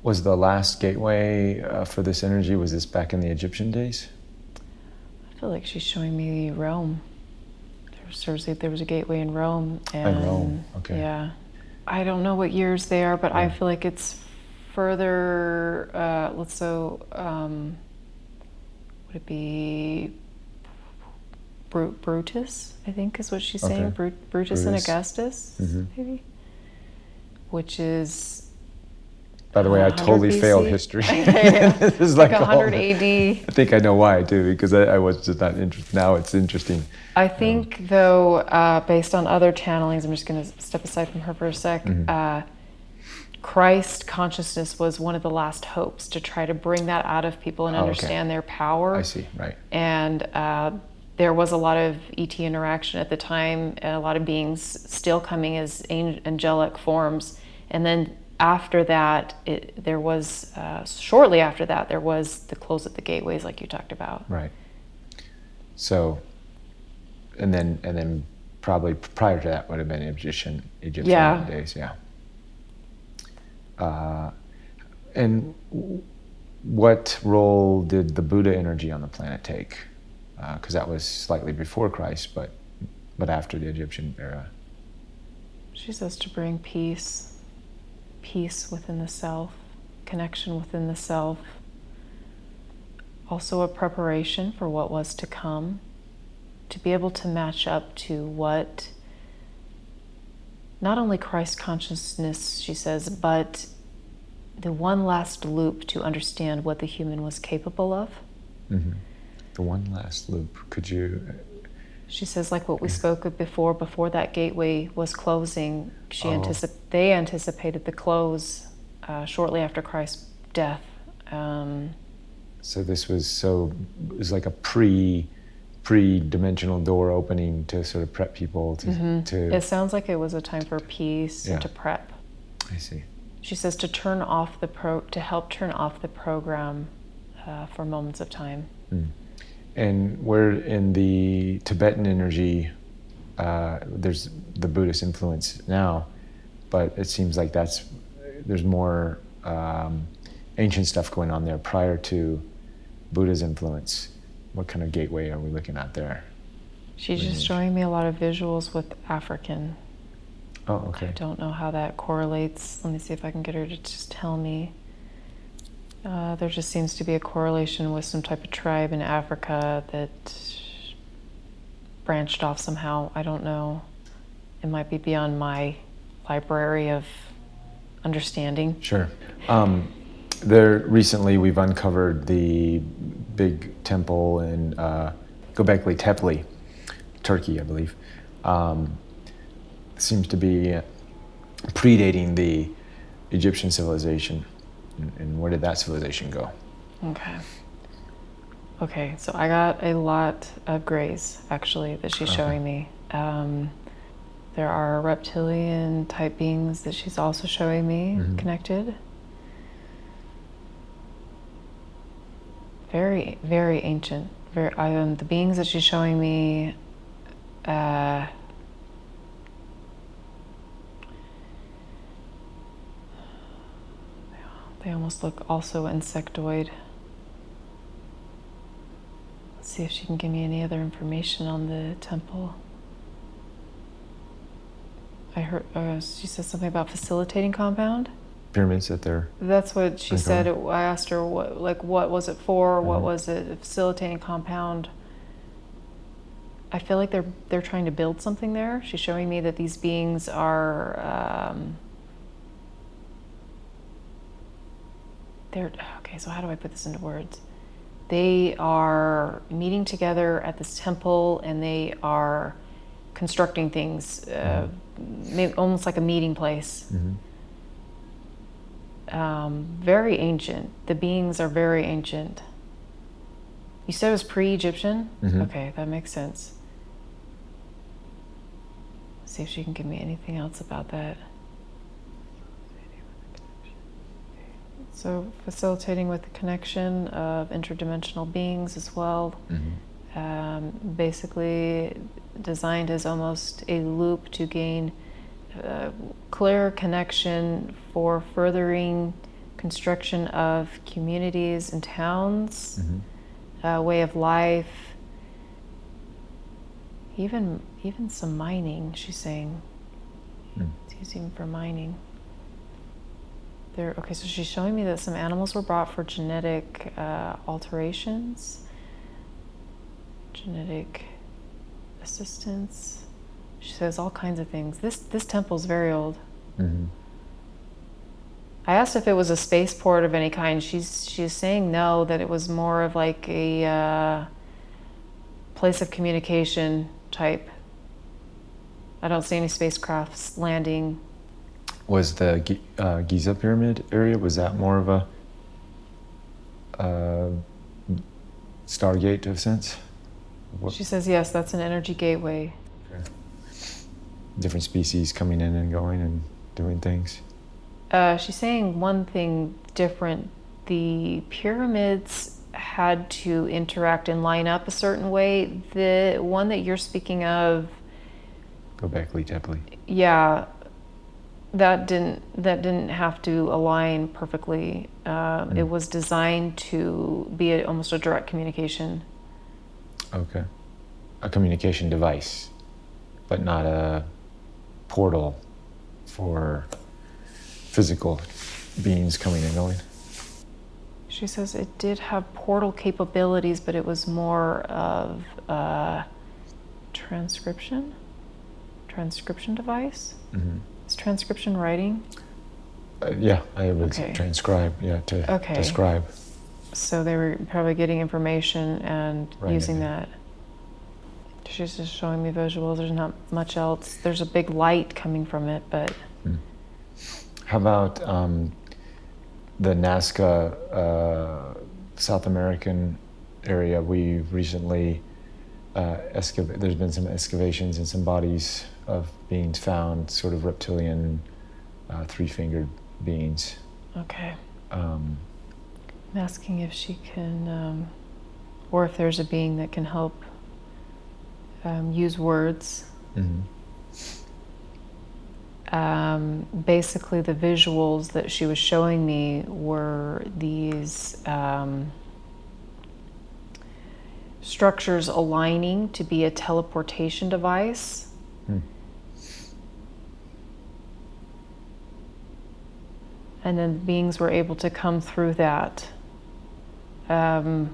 Was the last gateway for this energy, was this back in the Egyptian days? I feel like she's showing me Rome. There was a gateway in Rome. In Rome, okay. Yeah. I don't know what years they are, but I feel like it's further, would it be Brutus, I think is what she's saying? Brutus and Augustus, maybe? Which is... By the way, I totally BC? failed history. This is like 100 AD. I think I know why, too, because I was just not interested. Now it's interesting. I think, though, based on other channelings, I'm just going to step aside from her for a sec, Christ consciousness was one of the last hopes to try to bring that out of people and understand their power. I see, right. And there was a lot of ET interaction at the time, and a lot of beings still coming as angelic forms. And then after that, shortly after that, there was the close at the gateways, like you talked about. Right. So, and then probably prior to that would have been Egyptian days, yeah. And what role did the Buddha energy on the planet take? Because that was slightly before Christ, but after the Egyptian era. She says to bring peace within the self, connection within the self. Also a preparation for what was to come, to be able to match up to what not only Christ consciousness, she says, but the one last loop to understand what the human was capable of. The one last loop. Could you... She says, like what we spoke of before that gateway was closing, they anticipated the close shortly after Christ's death. So this was it was like a pre-dimensional door opening to sort of prep people to It sounds like it was a time for peace and to prep. I see. She says to turn off to help turn off the program for moments of time. And where in the Tibetan energy, there's the Buddhist influence now, but it seems like there's more ancient stuff going on there prior to Buddha's influence. What kind of gateway are we looking at there? She's just showing me a lot of visuals with African. Oh, okay. I don't know how that correlates. Let me see if I can get her to just tell me. There just seems to be a correlation with some type of tribe in Africa that branched off somehow. I don't know. It might be beyond my library of understanding. Sure. There recently we've uncovered the big temple in Göbekli Tepe, Turkey, I believe. Seems to be predating the Egyptian civilization. And where did that civilization go? Okay, so I got a lot of grays, actually, that she's showing me. There are reptilian type beings that she's also showing me connected. Very, very ancient. The beings that she's showing me, they almost look also insectoid. Let's see if she can give me any other information on the temple. I heard she said something about facilitating compound. Pyramids that they're... That's what she said. I asked her what was it for? What was it? A facilitating compound. I feel like they're trying to build something there. She's showing me that these beings are okay, so how do I put this into words? They are meeting together at this temple and they are constructing things, maybe almost like a meeting place. Very ancient. The beings are very ancient. You said it was pre-Egyptian? Okay, that makes sense. Let's see if she can give me anything else about that. So facilitating with the connection of interdimensional beings as well. Basically designed as almost a loop to gain clear connection for furthering construction of communities and towns, way of life, even some mining, she's saying. It's using for mining. Okay, so she's showing me that some animals were brought for genetic alterations, genetic assistance. She says all kinds of things. This temple's very old. I asked if it was a spaceport of any kind. She's saying no, that it was more of like a place of communication type. I don't see any spacecrafts landing. Was the Giza pyramid area, was that more of a Stargate of sense? She says yes, that's an energy gateway. Okay. Different species coming in and going and doing things. She's saying one thing different. The pyramids had to interact and line up a certain way. The one that you're speaking of, Göbekli Tepe. Yeah, that didn't have to align perfectly. It was designed to be almost a direct communication. Okay, a communication device, but not a portal for physical beings coming and going. She says it did have portal capabilities, but it was more of a transcription device. Is transcription writing? Yeah, I would transcribe, to describe. So they were probably getting information and using that. She's just showing me visuals. There's not much else. There's a big light coming from it, but... How about the Nazca South American area, we recently there's been some excavations and some bodies of beings found, sort of reptilian, three-fingered beings. Okay. I'm asking if she can, or if there's a being that can help use words. Mm-hmm. Basically, the visuals that she was showing me were these structures aligning to be a teleportation device. And then beings were able to come through that. Okay,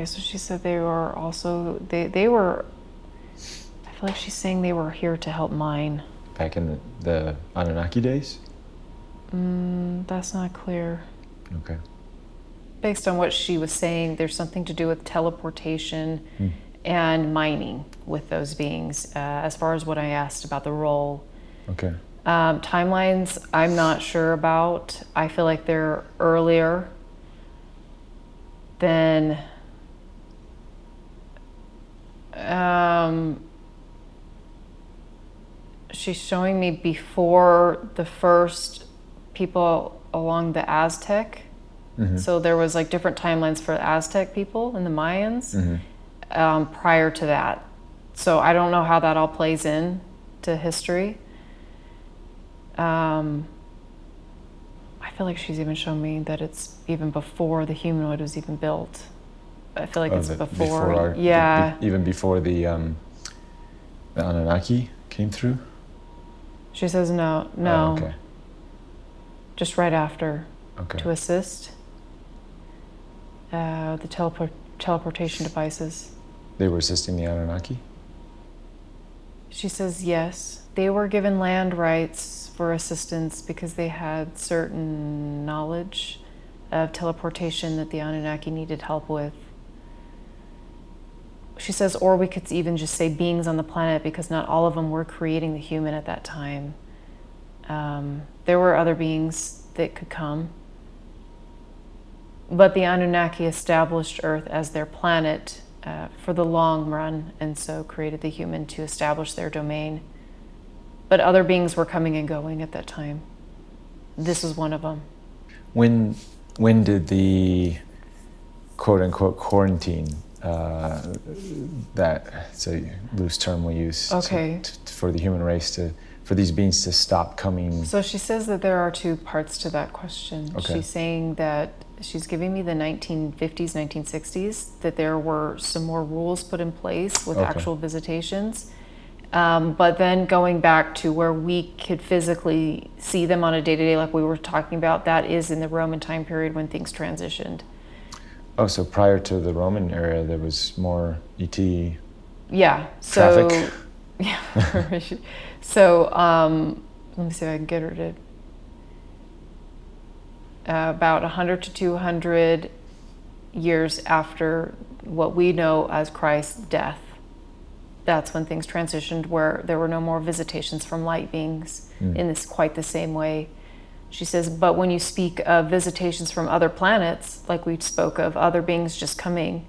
so she said they were also, they were, I feel like she's saying they were here to help mine. Back in the Anunnaki days? That's not clear. Okay. Based on what she was saying, there's something to do with teleportation and mining with those beings, as far as what I asked about the role. Okay. Timelines, I'm not sure about. I feel like they're earlier than she's showing me before the first people along the Aztec. Mm-hmm. So there was like different timelines for the Aztec people and the Mayans prior to that. So I don't know how that all plays in to history. I feel like she's even shown me that it's even before the humanoid was even built. I feel like it's before even before the Anunnaki came through? She says no. Oh, okay. Just right after. Okay. To assist the teleportation devices. They were assisting the Anunnaki? She says yes. They were given land rights for assistance because they had certain knowledge of teleportation that the Anunnaki needed help with. She says, or we could even just say beings on the planet, because not all of them were creating the human at that time. There were other beings that could come. But the Anunnaki established Earth as their planet for the long run, and so created the human to establish their domain. But other beings were coming and going at that time. This is one of them. When did the quote-unquote quarantine, that's a loose term we use for the human race, for these beings to stop coming? So she says that there are two parts to that question. Okay. She's saying that she's giving me the 1950s, 1960s, that there were some more rules put in place with actual visitations. But then going back to where we could physically see them on a day-to-day, like we were talking about, that is in the Roman time period when things transitioned. Oh, so prior to the Roman era, there was more ET traffic? Yeah. So, let me see if I can get her to... about 100 to 200 years after what we know as Christ's death. That's when things transitioned, where there were no more visitations from light beings in this quite the same way. She says, but when you speak of visitations from other planets, like we spoke of other beings just coming,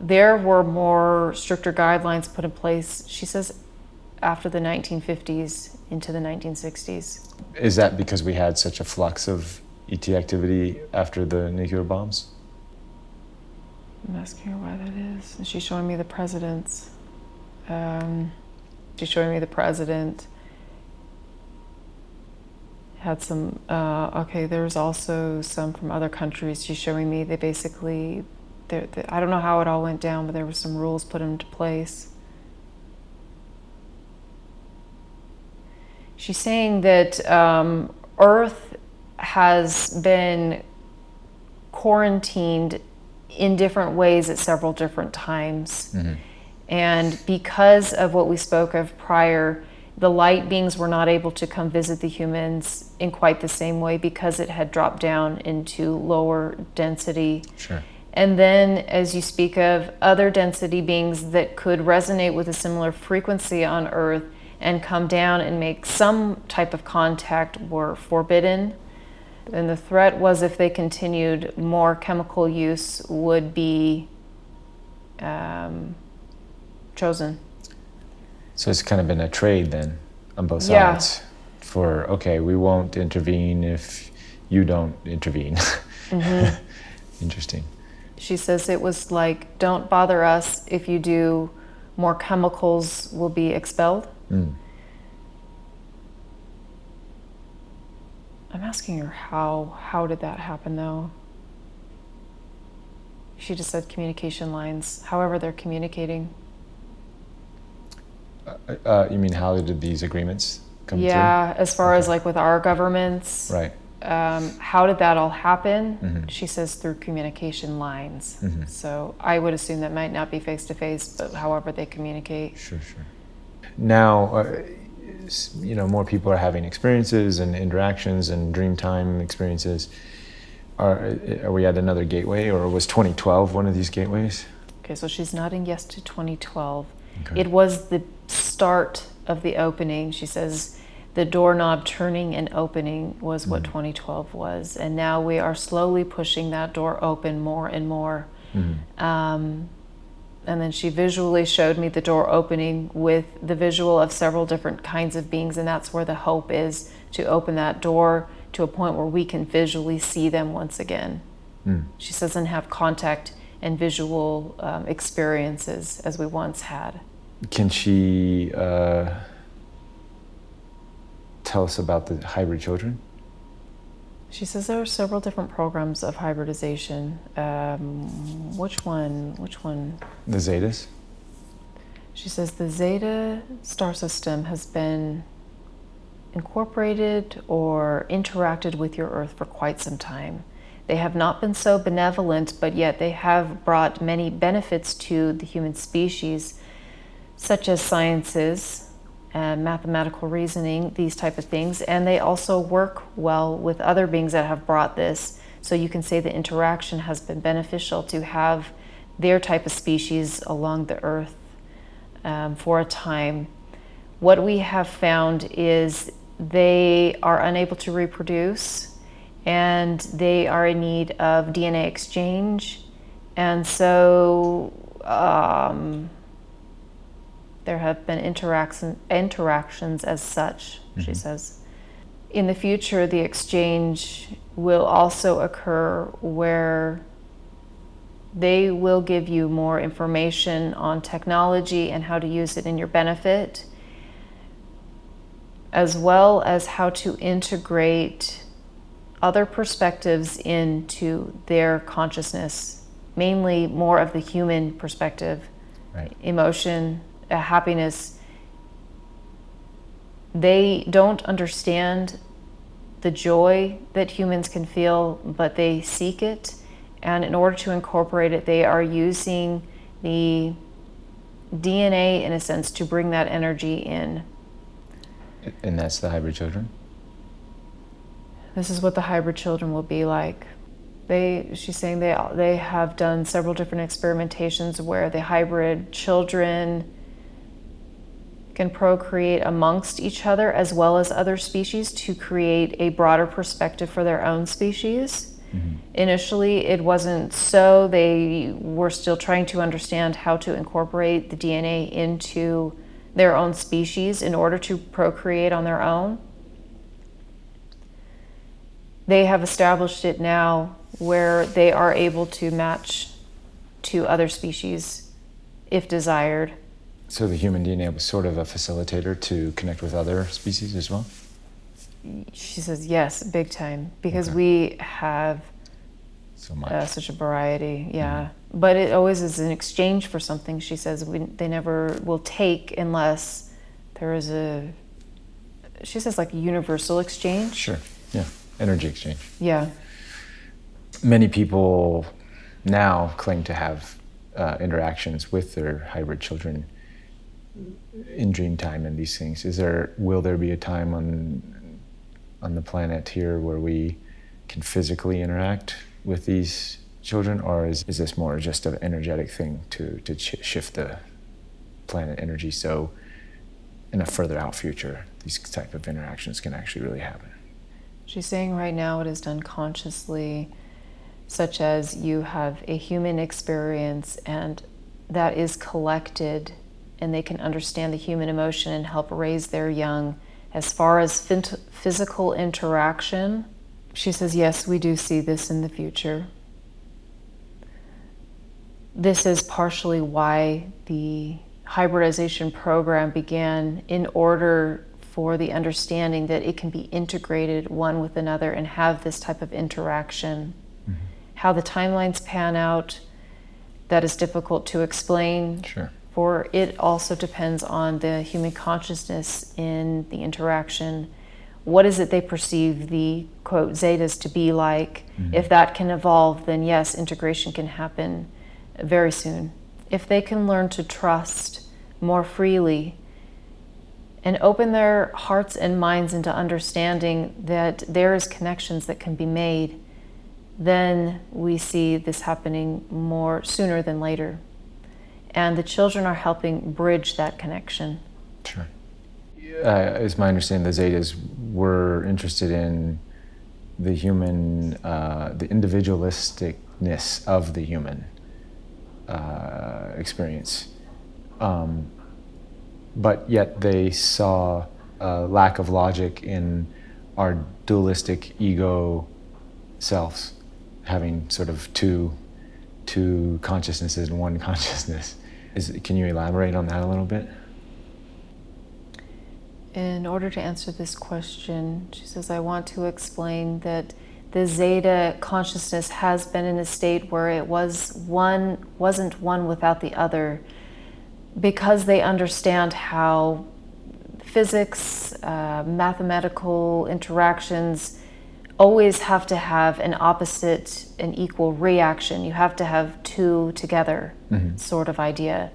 there were more stricter guidelines put in place, she says, after the 1950s into the 1960s. Is that because we had such a flux of ET activity after the nuclear bombs? I'm asking her why that is. And she's showing me the presidents. She's showing me the president. Had some, there's also some from other countries. She's showing me they basically, I don't know how it all went down, but there were some rules put into place. She's saying that Earth has been quarantined in different ways at several different times. And because of what we spoke of prior, the light beings were not able to come visit the humans in quite the same way because it had dropped down into lower density. Sure. And then, as you speak of, other density beings that could resonate with a similar frequency on Earth and come down and make some type of contact were forbidden. And the threat was if they continued, more chemical use would be chosen. So it's kind of been a trade then on both Yeah. sides for, okay, we won't intervene if you don't intervene. Mm-hmm. Interesting. She says it was like, don't bother us. If you do, more chemicals will be expelled. Mm. I'm asking her how did that happen though? She just said communication lines. However they're communicating. You mean how did these agreements come Yeah, through? as far as like with our governments. Right. How did that all happen? Mm-hmm. She says through communication lines. Mm-hmm. So I would assume that might not be face to face, but however they communicate. Sure. Now, more people are having experiences and interactions and dream time experiences. Are we at another gateway, or was 2012 one of these gateways? Okay, so she's nodding yes to 2012. Okay. It was the start of the opening. She says the doorknob turning and opening was what 2012 was. And now we are slowly pushing that door open more and more. Mm-hmm. And then she visually showed me the door opening with the visual of several different kinds of beings. And that's where the hope is, to open that door to a point where we can visually see them once again. Mm. She says, and have contact and visual experiences as we once had. Can she tell us about the hybrid children? She says there are several different programs of hybridization. Which one? The Zetas? She says the Zeta star system has been incorporated or interacted with your Earth for quite some time. They have not been so benevolent, but yet they have brought many benefits to the human species, such as sciences and mathematical reasoning, these type of things. And they also work well with other beings that have brought this. So you can say the interaction has been beneficial to have their type of species along the Earth for a time. What we have found is they are unable to reproduce, and they are in need of DNA exchange. And so there have been interactions as such, she says. In the future, the exchange will also occur where they will give you more information on technology and how to use it in your benefit, as well as how to integrate other perspectives into their consciousness, mainly more of the human perspective, Right. emotion, happiness. They don't understand the joy that humans can feel, but they seek it. And in order to incorporate it, they are using the DNA, in a sense, to bring that energy in. And that's the hybrid children? This is what the hybrid children will be like. She's saying they have done several different experimentations where the hybrid children can procreate amongst each other as well as other species to create a broader perspective for their own species. Mm-hmm. Initially, it wasn't so. They were still trying to understand how to incorporate the DNA into their own species in order to procreate on their own. They have established it now where they are able to match to other species if desired. So the human DNA was sort of a facilitator to connect with other species as well? She says yes, big time, because we have so much. Such a variety, yeah. Mm-hmm. But it always is an exchange for something. She says they never will take unless there is she says like a universal exchange. Sure, yeah, energy exchange. Yeah. Many people now claim to have interactions with their hybrid children in dream time and these things. Will there be a time on the planet here where we can physically interact with these children, or is this more just an energetic thing to shift the planet energy so in a further out future these type of interactions can actually really happen? She's saying right now it is done consciously, such as you have a human experience and that is collected, and they can understand the human emotion and help raise their young. As far as physical interaction, she says, yes, we do see this in the future. This is partially why the hybridization program began, in order for the understanding that it can be integrated one with another and have this type of interaction. Mm-hmm. How the timelines pan out, that is difficult to explain. Sure. For it also depends on the human consciousness in the interaction. What is it they perceive the, quote, zetas to be like? Mm-hmm. If that can evolve, then yes, integration can happen very soon. If they can learn to trust more freely and open their hearts and minds into understanding that there is connections that can be made, then we see this happening more sooner than later. And the children are helping bridge that connection. Sure. It's my understanding the Zetas were interested in the human, the individualisticness of the human experience. But yet they saw a lack of logic in our dualistic ego selves, having sort of two consciousnesses and one consciousness. Can you elaborate on that a little bit? In order to answer this question, she says, I want to explain that the Zeta consciousness has been in a state where it wasn't one without the other, because they understand how physics, mathematical interactions always have to have an opposite and equal reaction. You have to have two together, mm-hmm. sort of idea.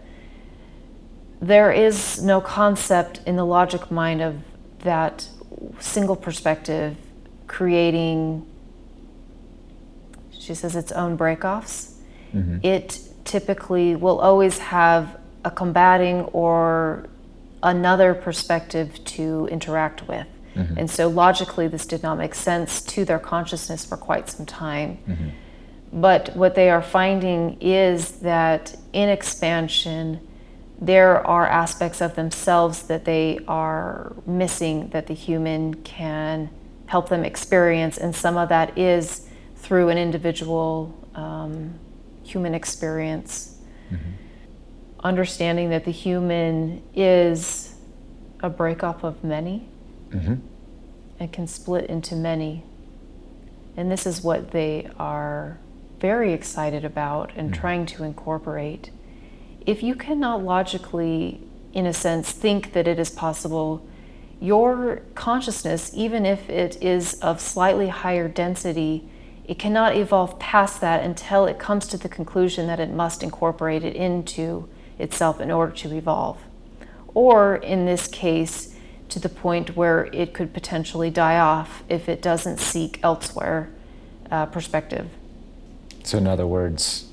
There is no concept in the logic mind of that single perspective creating, she says, its own breakoffs. Mm-hmm. It typically will always have a combating or another perspective to interact with. Mm-hmm. And so logically this did not make sense to their consciousness for quite some time. Mm-hmm. But what they are finding is that in expansion, there are aspects of themselves that they are missing that the human can help them experience, and some of that is through an individual human experience. Mm-hmm. Understanding that the human is a breakup of many, mm-hmm. and can split into many. And this is what they are very excited about and mm-hmm. trying to incorporate. If you cannot logically, in a sense, think that it is possible, your consciousness, even if it is of slightly higher density, it cannot evolve past that until it comes to the conclusion that it must incorporate it into itself in order to evolve. Or in this case, to the point where it could potentially die off if it doesn't seek elsewhere perspective. So in other words,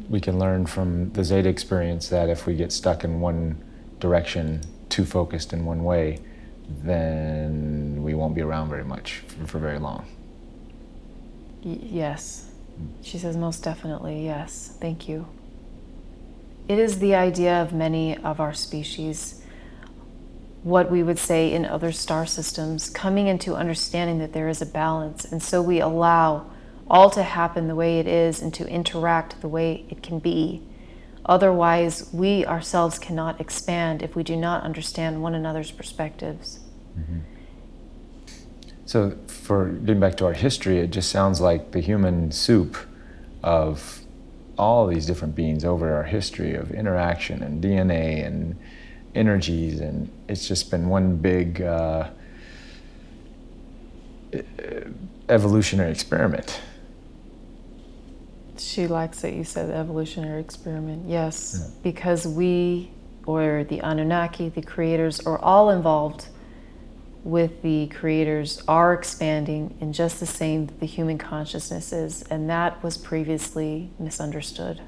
we can learn from the Zeta experience that if we get stuck in one direction, too focused in one way, then we won't be around very much for very long. Yes. She says most definitely, yes. Thank you. It is the idea of many of our species, what we would say in other star systems, coming into understanding that there is a balance, and so we allow all to happen the way it is and to interact the way it can be. Otherwise, we ourselves cannot expand if we do not understand one another's perspectives. Mm-hmm. So for getting back to our history, it just sounds like the human soup of all these different beings over our history of interaction and DNA and energies, and it's just been one big evolutionary experiment. She likes that you said evolutionary experiment. Yes, yeah. Because we, or the Anunnaki, the creators, are all involved with the creators, are expanding in just the same that the human consciousness is, and that was previously misunderstood.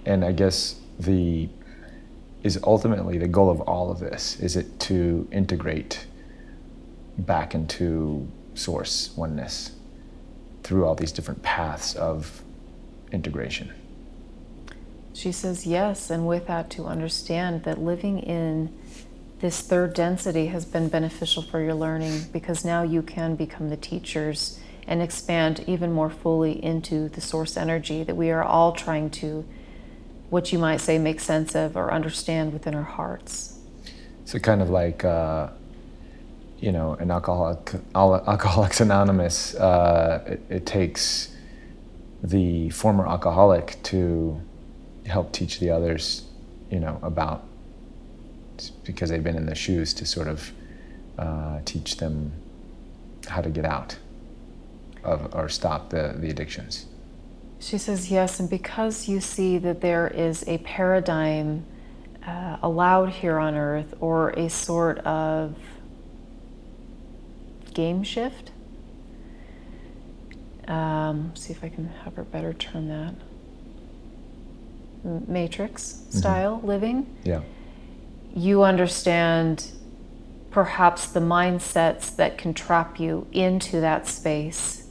And I guess is ultimately the goal of all of this, is it to integrate back into source oneness through all these different paths of integration. She says yes, and with that to understand that living in this third density has been beneficial for your learning, because now you can become the teachers and expand even more fully into the source energy that we are all trying to, what you might say, make sense of or understand within our hearts. So kind of like, in Alcoholics Anonymous, it takes the former alcoholic to help teach the others, about, because they've been in the shoes, to sort of teach them how to get out of or stop the addictions. She says yes, and because you see that there is a paradigm allowed here on Earth, or a sort of game shift. See if I can have her better term that. Matrix style living. Yeah. You understand perhaps the mindsets that can trap you into that space.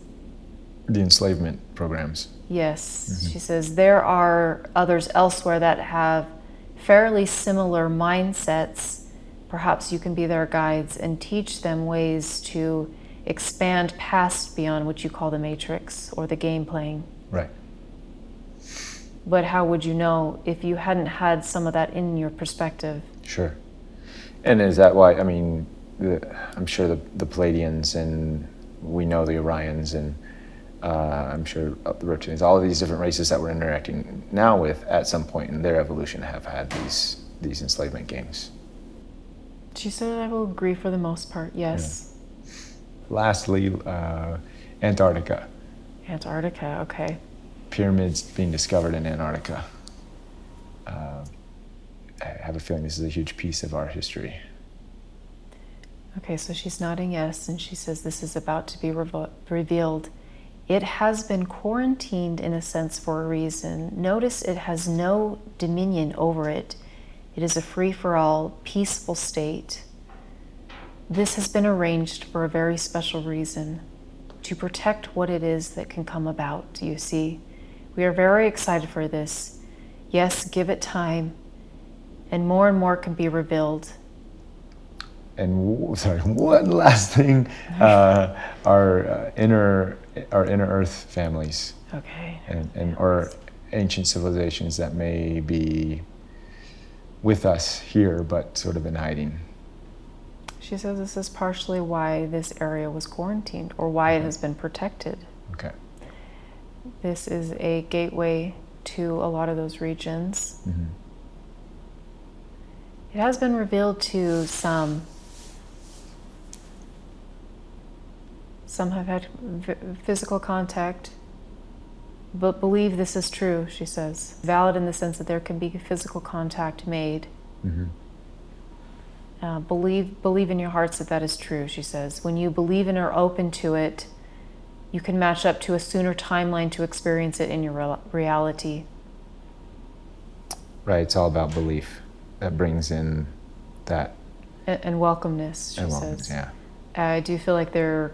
The enslavement programs. Yes. She says there are others elsewhere that have fairly similar mindsets. Perhaps you can be their guides and teach them ways to expand past beyond what you call the matrix or the game playing. Right. But how would you know if you hadn't had some of that in your perspective? Sure. And is that why, I'm sure the Pleiadians, and we know the Orions, and I'm sure the reptilians, all of these different races that we're interacting now with at some point in their evolution have had these enslavement games. She said I will agree for the most part, yes. Yeah. Lastly, Antarctica. Antarctica, okay. Pyramids being discovered in Antarctica. I have a feeling this is a huge piece of our history. Okay, so she's nodding yes, and she says this is about to be revealed. It has been quarantined in a sense for a reason. Notice it has no dominion over it. It is a free-for-all, peaceful state. This has been arranged for a very special reason, to protect what it is that can come about, you see. We are very excited for this. Yes, give it time, and more can be revealed. And one last thing, our inner Earth families, okay, and or ancient civilizations that may be with us here, but sort of in hiding. She says this is partially why this area was quarantined, or why it has been protected. Okay. This is a gateway to a lot of those regions. Mm-hmm. It has been revealed to some. Some have had physical contact, but believe this is true, she says. Valid in the sense that there can be physical contact made. Mm-hmm. Believe in your hearts that is true, she says. When you believe and are open to it, you can match up to a sooner timeline to experience it in your reality. Right, it's all about belief. That brings in that. And welcomeness, she says. Yeah. I do feel like they're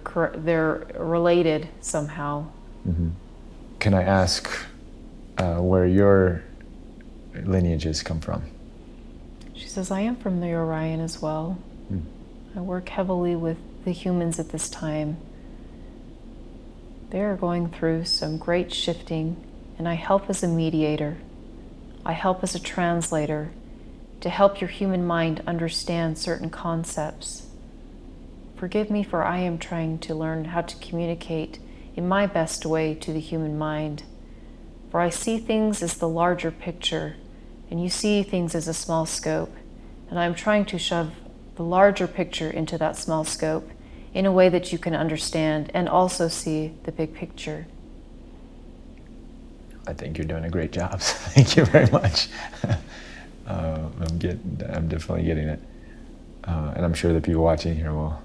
related somehow. Mm-hmm. Can I ask where your lineages come from? She says, I am from the Orion as well. Mm. I work heavily with the humans at this time. They are going through some great shifting, and I help as a mediator. I help as a translator to help your human mind understand certain concepts. Forgive me, for I am trying to learn how to communicate in my best way to the human mind. For I see things as the larger picture, and you see things as a small scope, and I'm trying to shove the larger picture into that small scope in a way that you can understand and also see the big picture. I think you're doing a great job. Thank you very much. I'm definitely getting it, and I'm sure the people watching here will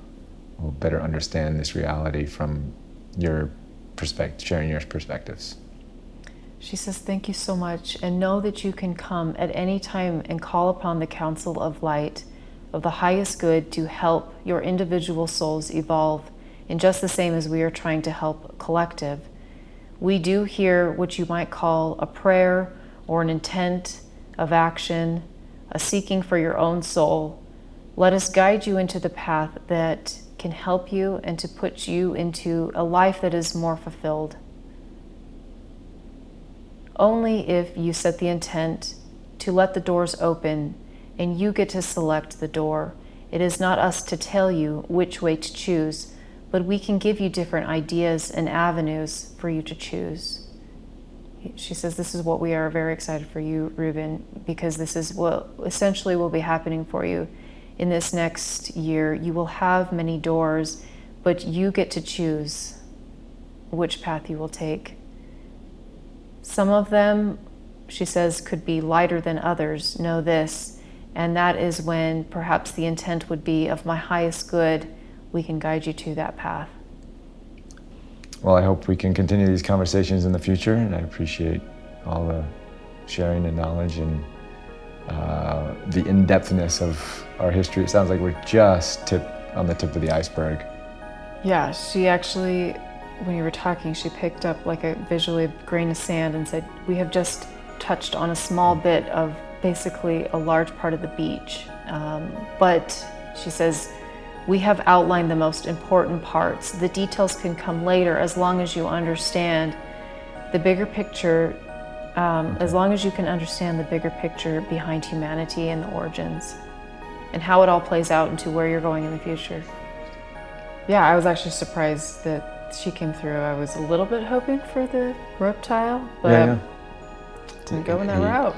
better understand this reality from your perspective, sharing your perspectives. She says, thank you so much, and know that you can come at any time and call upon the Council of Light of the highest good to help your individual souls evolve in just the same as we are trying to help collective. We do hear what you might call a prayer or an intent of action, a seeking for your own soul. Let us guide you into the path that can help you and to put you into a life that is more fulfilled. Only if you set the intent to let the doors open and you get to select the door. It is not us to tell you which way to choose, but we can give you different ideas and avenues for you to choose. She says, this is what we are very excited for you, Reuben, because this is what essentially will be happening for you in this next year. You will have many doors, but you get to choose which path you will take. Some of them, she says, could be lighter than others. Know this. And that is when perhaps the intent would be of my highest good, we can guide you to that path. Well, I hope we can continue these conversations in the future, and I appreciate all the sharing and knowledge and the in-depthness of our history. It sounds like we're just on the tip of the iceberg. Yeah, she actually, when you were talking, she picked up like a visually grain of sand and said, we have just touched on a small bit of basically a large part of the beach. But she says, we have outlined the most important parts. The details can come later as long as you understand the bigger picture, as long as you can understand the bigger picture behind humanity and the origins and how it all plays out into where you're going in the future. Yeah, I was actually surprised that she came through. I was a little bit hoping for the reptile, but didn't go in that route.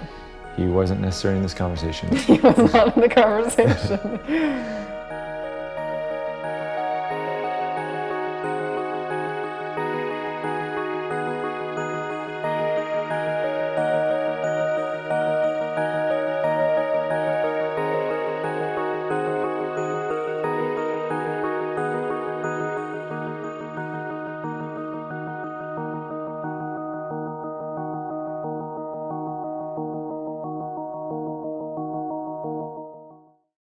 He wasn't necessarily in this conversation. He was not in the conversation.